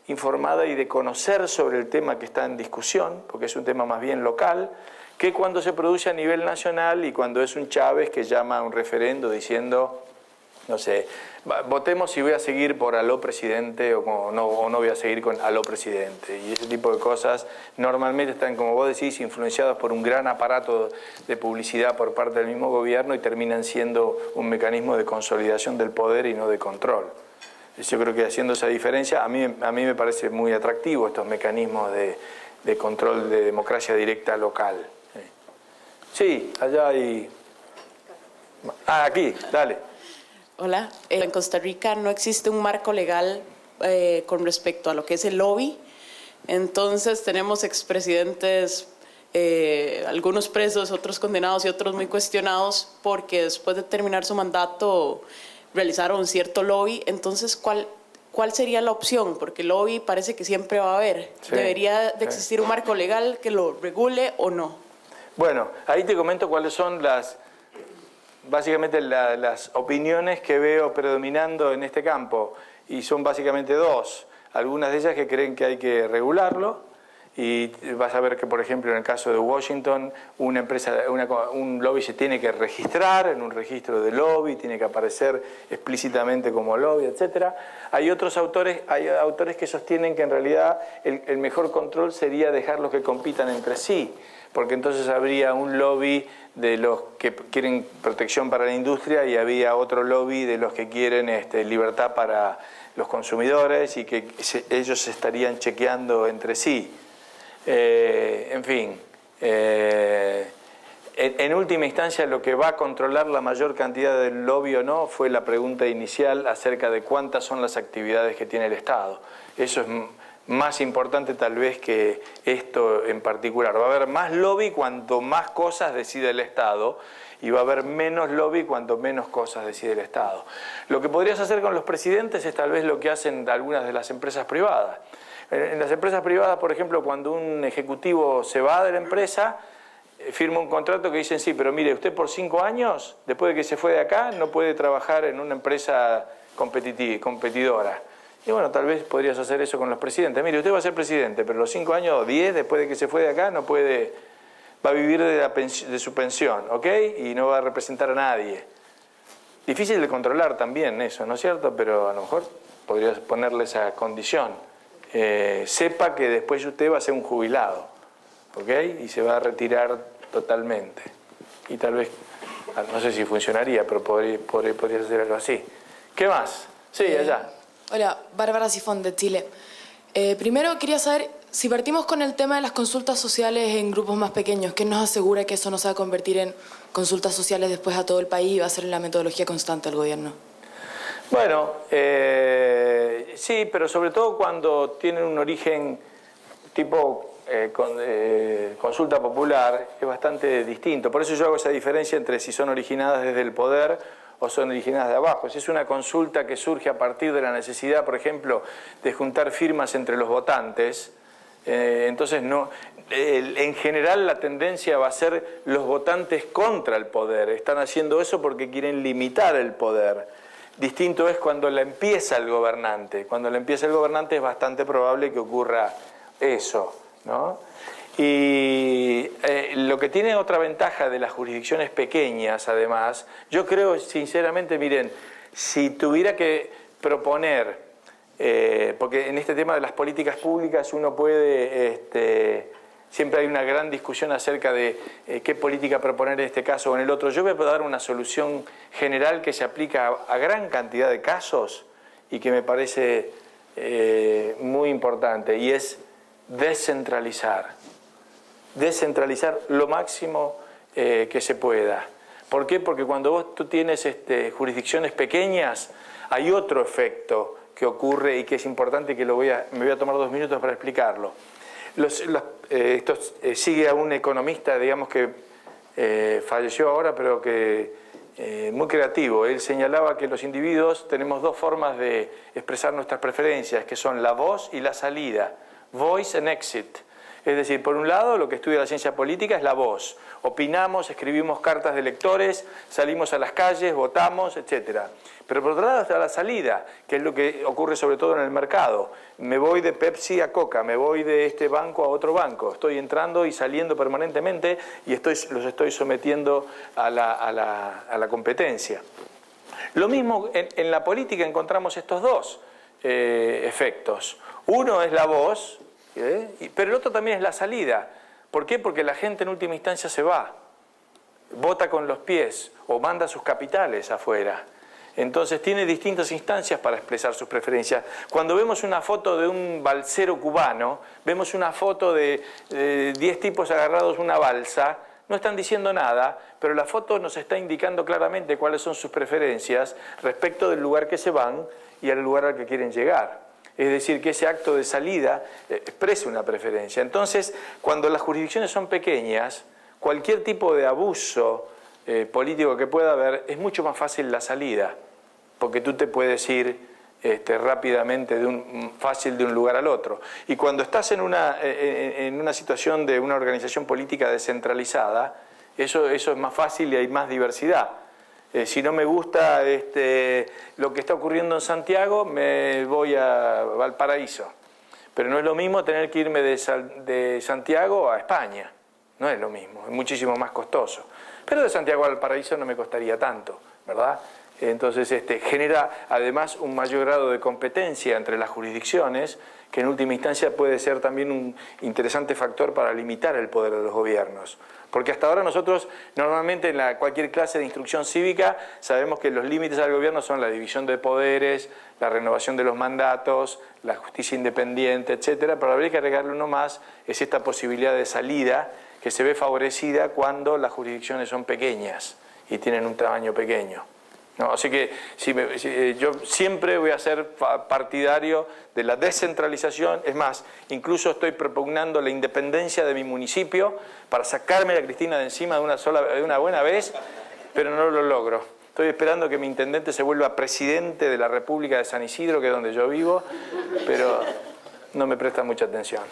informada y de conocer sobre el tema que está en discusión, porque es un tema más bien local, que cuando se produce a nivel nacional y cuando es un Chávez que llama a un referendo diciendo, no sé, votemos si voy a seguir por aló presidente o no voy a seguir con aló presidente. Y ese tipo de cosas normalmente están, como vos decís, influenciadas por un gran aparato de publicidad por parte del mismo gobierno y terminan siendo un mecanismo de consolidación del poder y no de control. Yo creo que haciendo esa diferencia, a mí me parece muy atractivo estos mecanismos de control de democracia directa local. Sí, allá hay... aquí, dale. Hola, en Costa Rica no existe un marco legal con respecto a lo que es el lobby. Entonces tenemos expresidentes, algunos presos, otros condenados y otros muy cuestionados porque después de terminar su mandato realizaron cierto lobby. Entonces, ¿cuál sería la opción? Porque el lobby parece que siempre va a haber. Sí, ¿Debería de existir un marco legal que lo regule o no? Bueno, ahí te comento cuáles son básicamente las opiniones que veo predominando en este campo, y son básicamente dos. Algunas de ellas que creen que hay que regularlo, y vas a ver que, por ejemplo, en el caso de Washington, un lobby se tiene que registrar en un registro de lobby, tiene que aparecer explícitamente como lobby, etc. Hay autores que sostienen que en realidad el mejor control sería dejarlos que compitan entre sí, porque entonces habría un lobby de los que quieren protección para la industria y había otro lobby de los que quieren libertad para los consumidores, y que ellos se estarían chequeando entre sí. En fin, en última instancia lo que va a controlar la mayor cantidad del lobby o no fue la pregunta inicial acerca de cuántas son las actividades que tiene el Estado. Eso es más importante tal vez que esto en particular. Va a haber más lobby cuanto más cosas decide el Estado, y va a haber menos lobby cuanto menos cosas decide el Estado. Lo que podrías hacer con los presidentes es tal vez lo que hacen algunas de las empresas privadas. En las empresas privadas, por ejemplo, cuando un ejecutivo se va de la empresa, firma un contrato que dicen, sí, pero mire, usted por 5 años, después de que se fue de acá, no puede trabajar en una empresa competidora. Y bueno, tal vez podrías hacer eso con los presidentes. Mire, usted va a ser presidente, pero los 5 años o 10 después de que se fue de acá, no puede, va a vivir de su pensión, ¿ok? Y no va a representar a nadie. Difícil de controlar también eso, ¿no es cierto? Pero a lo mejor podrías ponerle esa condición. Sepa que después usted va a ser un jubilado, ¿ok? Y se va a retirar totalmente. Y tal vez, no sé si funcionaría, pero podría hacer algo así. ¿Qué más? Sí, allá. Hola, Bárbara Sifón de Chile. Primero quería saber, si partimos con el tema de las consultas sociales en grupos más pequeños, ¿qué nos asegura que eso no se va a convertir en consultas sociales después a todo el país y va a ser la metodología constante del gobierno? Bueno, sí, pero sobre todo cuando tienen un origen tipo consulta popular, es bastante distinto. Por eso yo hago esa diferencia entre si son originadas desde el poder o son originadas de abajo. Si es una consulta que surge a partir de la necesidad, por ejemplo, de juntar firmas entre los votantes, Entonces, en general la tendencia va a ser los votantes contra el poder. Están haciendo eso porque quieren limitar el poder. Distinto es cuando la empieza el gobernante. Cuando la empieza el gobernante es bastante probable que ocurra eso, ¿no? Y lo que tiene otra ventaja de las jurisdicciones pequeñas, además, yo creo sinceramente, miren, si tuviera que proponer, porque en este tema de las políticas públicas uno puede, siempre hay una gran discusión acerca de qué política proponer en este caso o en el otro. Yo voy a dar una solución general que se aplica a gran cantidad de casos y que me parece muy importante, y es descentralizar. Descentralizar lo máximo que se pueda. ¿Por qué? Porque cuando tú tienes jurisdicciones pequeñas, hay otro efecto que ocurre y que es importante, y que me voy a tomar 2 minutos para explicarlo. Sigue a un economista, digamos, que falleció ahora, pero que muy creativo. Él señalaba que los individuos tenemos 2 formas de expresar nuestras preferencias, que son la voz y la salida. Voice and exit. Es decir, por un lado, lo que estudia la ciencia política es la voz. Opinamos, escribimos cartas de electores, salimos a las calles, votamos, etc. Pero por otro lado está la salida, que es lo que ocurre sobre todo en el mercado. Me voy de Pepsi a Coca, me voy de este banco a otro banco. Estoy entrando y saliendo permanentemente y los estoy sometiendo a la competencia. Lo mismo en la política encontramos estos 2 efectos. Uno es la voz, pero el otro también es la salida. ¿Por qué? Porque la gente en última instancia se va, vota con los pies o manda sus capitales afuera. Entonces tiene distintas instancias para expresar sus preferencias. Cuando vemos una foto de un balsero cubano, vemos una foto de 10 tipos agarrados a una balsa, no están diciendo nada, pero la foto nos está indicando claramente cuáles son sus preferencias respecto del lugar que se van y al lugar al que quieren llegar. Es decir, que ese acto de salida expresa una preferencia. Entonces, cuando las jurisdicciones son pequeñas, cualquier tipo de abuso político que pueda haber, es mucho más fácil la salida, porque tú te puedes ir rápidamente fácil de un lugar al otro. Y cuando estás en una situación de una organización política descentralizada, eso es más fácil y hay más diversidad. Si no me gusta lo que está ocurriendo en Santiago, me voy a Valparaíso. Pero no es lo mismo tener que irme de Santiago a España. No es lo mismo, es muchísimo más costoso. Pero de Santiago a Valparaíso no me costaría tanto, ¿verdad? Entonces genera además un mayor grado de competencia entre las jurisdicciones, que en última instancia puede ser también un interesante factor para limitar el poder de los gobiernos. Porque hasta ahora nosotros normalmente en cualquier clase de instrucción cívica sabemos que los límites al gobierno son la división de poderes, la renovación de los mandatos, la justicia independiente, etc. Pero habría que agregarle uno más, es esta posibilidad de salida que se ve favorecida cuando las jurisdicciones son pequeñas y tienen un tamaño pequeño. No, así que yo siempre voy a ser partidario de la descentralización. Es más, incluso estoy propugnando la independencia de mi municipio para sacarme a Cristina de encima de una buena vez, pero no lo logro. Estoy esperando que mi intendente se vuelva presidente de la República de San Isidro, que es donde yo vivo, pero no me presta mucha atención.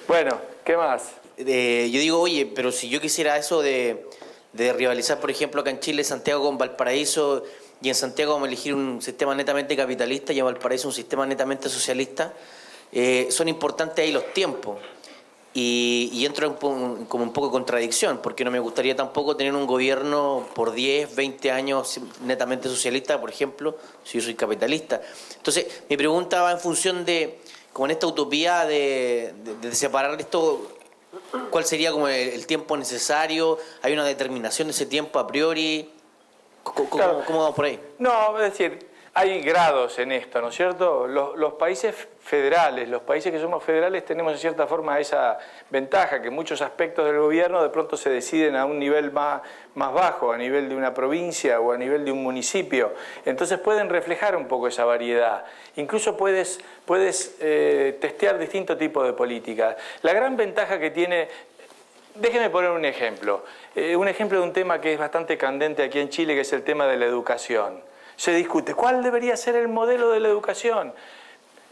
Bueno, ¿qué más? Yo digo, oye, pero si yo quisiera eso de rivalizar, por ejemplo, acá en Chile, Santiago con Valparaíso, y en Santiago vamos a elegir un sistema netamente capitalista y en Valparaíso un sistema netamente socialista, son importantes ahí los tiempos. Y entro como un poco en contradicción, porque no me gustaría tampoco tener un gobierno por 10, 20 años netamente socialista, por ejemplo, si yo soy capitalista. Entonces, mi pregunta va en función de, como en esta utopía de separar esto, ¿cuál sería como el tiempo necesario? ¿Hay una determinación de ese tiempo a priori? Claro. ¿Cómo vamos por ahí? No, es decir, hay grados en esto, ¿no es cierto? Los países federales, los países que somos federales tenemos en cierta forma esa ventaja, que muchos aspectos del gobierno de pronto se deciden a un nivel más bajo, a nivel de una provincia o a nivel de un municipio. Entonces pueden reflejar un poco esa variedad. Incluso puedes testear distintos tipos de políticas. La gran ventaja que tiene... Déjeme poner un ejemplo de un tema que es bastante candente aquí en Chile, que es el tema de la educación. Se discute, ¿cuál debería ser el modelo de la educación?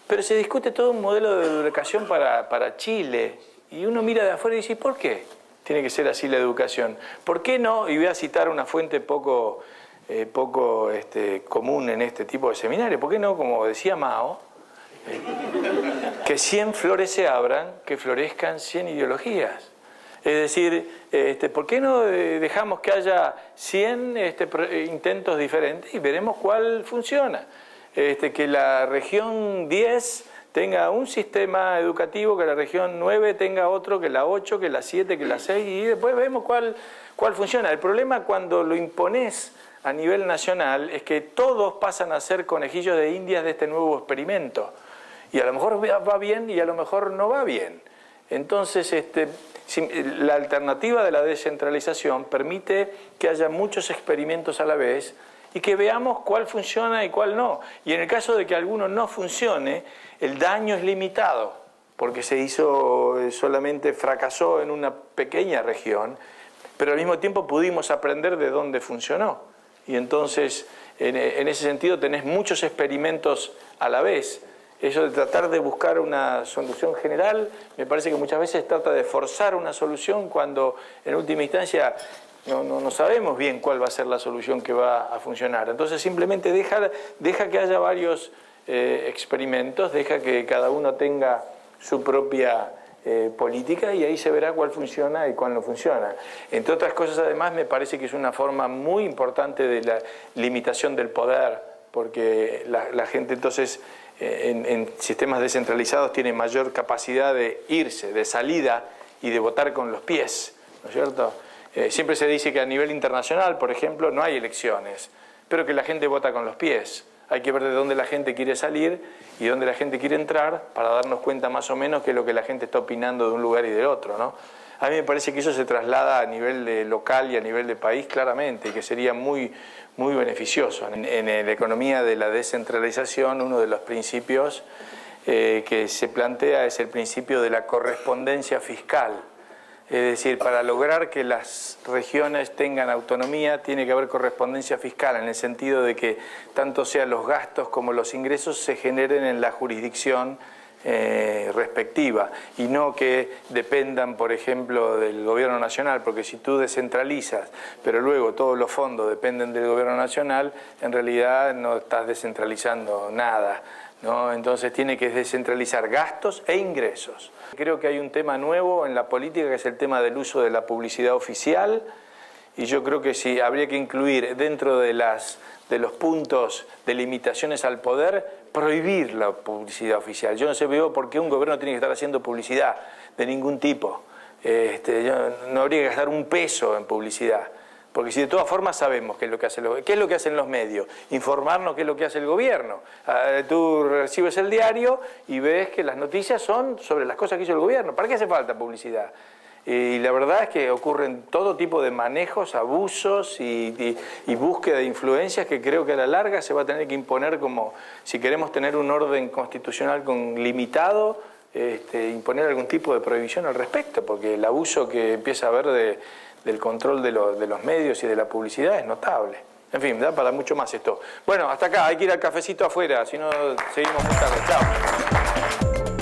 Pero se discute todo un modelo de educación para Chile. Y uno mira de afuera y dice, ¿por qué tiene que ser así la educación? ¿Por qué no? Y voy a citar una fuente poco común en este tipo de seminarios. ¿Por qué no, como decía Mao, que 100 flores se abran, que florezcan 100 ideologías? Es decir, ¿por qué no dejamos que haya 100 intentos diferentes y veremos cuál funciona? Que la región 10 tenga un sistema educativo, que la región 9 tenga otro, que la 8, que la 7, que la 6, y después vemos cuál funciona. El problema cuando lo impones a nivel nacional es que todos pasan a ser conejillos de indias de este nuevo experimento. Y a lo mejor va bien y a lo mejor no va bien. Entonces, la alternativa de la descentralización permite que haya muchos experimentos a la vez y que veamos cuál funciona y cuál no. Y en el caso de que alguno no funcione, el daño es limitado, porque solamente fracasó en una pequeña región, pero al mismo tiempo pudimos aprender de dónde funcionó. Y entonces, en ese sentido, tenés muchos experimentos a la vez. Eso de tratar de buscar una solución general, me parece que muchas veces trata de forzar una solución cuando en última instancia no sabemos bien cuál va a ser la solución que va a funcionar. Entonces simplemente deja que haya varios experimentos, deja que cada uno tenga su propia política y ahí se verá cuál funciona y cuál no funciona. Entre otras cosas, además, me parece que es una forma muy importante de la limitación del poder, porque la gente entonces en sistemas descentralizados tiene mayor capacidad de irse, de salida y de votar con los pies, ¿no es cierto? Siempre se dice que a nivel internacional, por ejemplo, no hay elecciones, pero que la gente vota con los pies. Hay que ver de dónde la gente quiere salir y dónde la gente quiere entrar para darnos cuenta más o menos qué es lo que la gente está opinando de un lugar y del otro, ¿no? A mí me parece que eso se traslada a nivel local y a nivel de país claramente, y que sería muy beneficioso. En la economía de la descentralización, uno de los principios que se plantea es el principio de la correspondencia fiscal. Es decir, para lograr que las regiones tengan autonomía tiene que haber correspondencia fiscal, en el sentido de que tanto sean los gastos como los ingresos se generen en la jurisdicción respectiva y no que dependan, por ejemplo, del gobierno nacional, porque si tú descentralizas, pero luego todos los fondos dependen del gobierno nacional, en realidad no estás descentralizando nada, ¿no? Entonces tiene que descentralizar gastos e ingresos. Creo que hay un tema nuevo en la política que es el tema del uso de la publicidad oficial, y yo creo que sí habría que incluir dentro de los puntos de limitaciones al poder, prohibir la publicidad oficial. Yo no sé veo por qué un gobierno tiene que estar haciendo publicidad de ningún tipo. No habría que gastar un peso en publicidad, porque si de todas formas sabemos qué es lo que hacen los medios, informarnos qué es lo que hace el gobierno. Tú recibes el diario y ves que las noticias son sobre las cosas que hizo el gobierno. ¿Para qué hace falta publicidad? Y la verdad es que ocurren todo tipo de manejos, abusos y búsqueda de influencias que creo que a la larga se va a tener que imponer como, si queremos tener un orden constitucional limitado, imponer algún tipo de prohibición al respecto, porque el abuso que empieza a haber del control de los medios y de la publicidad es notable. En fin, da para mucho más esto. Bueno, hasta acá, hay que ir al cafecito afuera, si no seguimos muy tarde. Chao.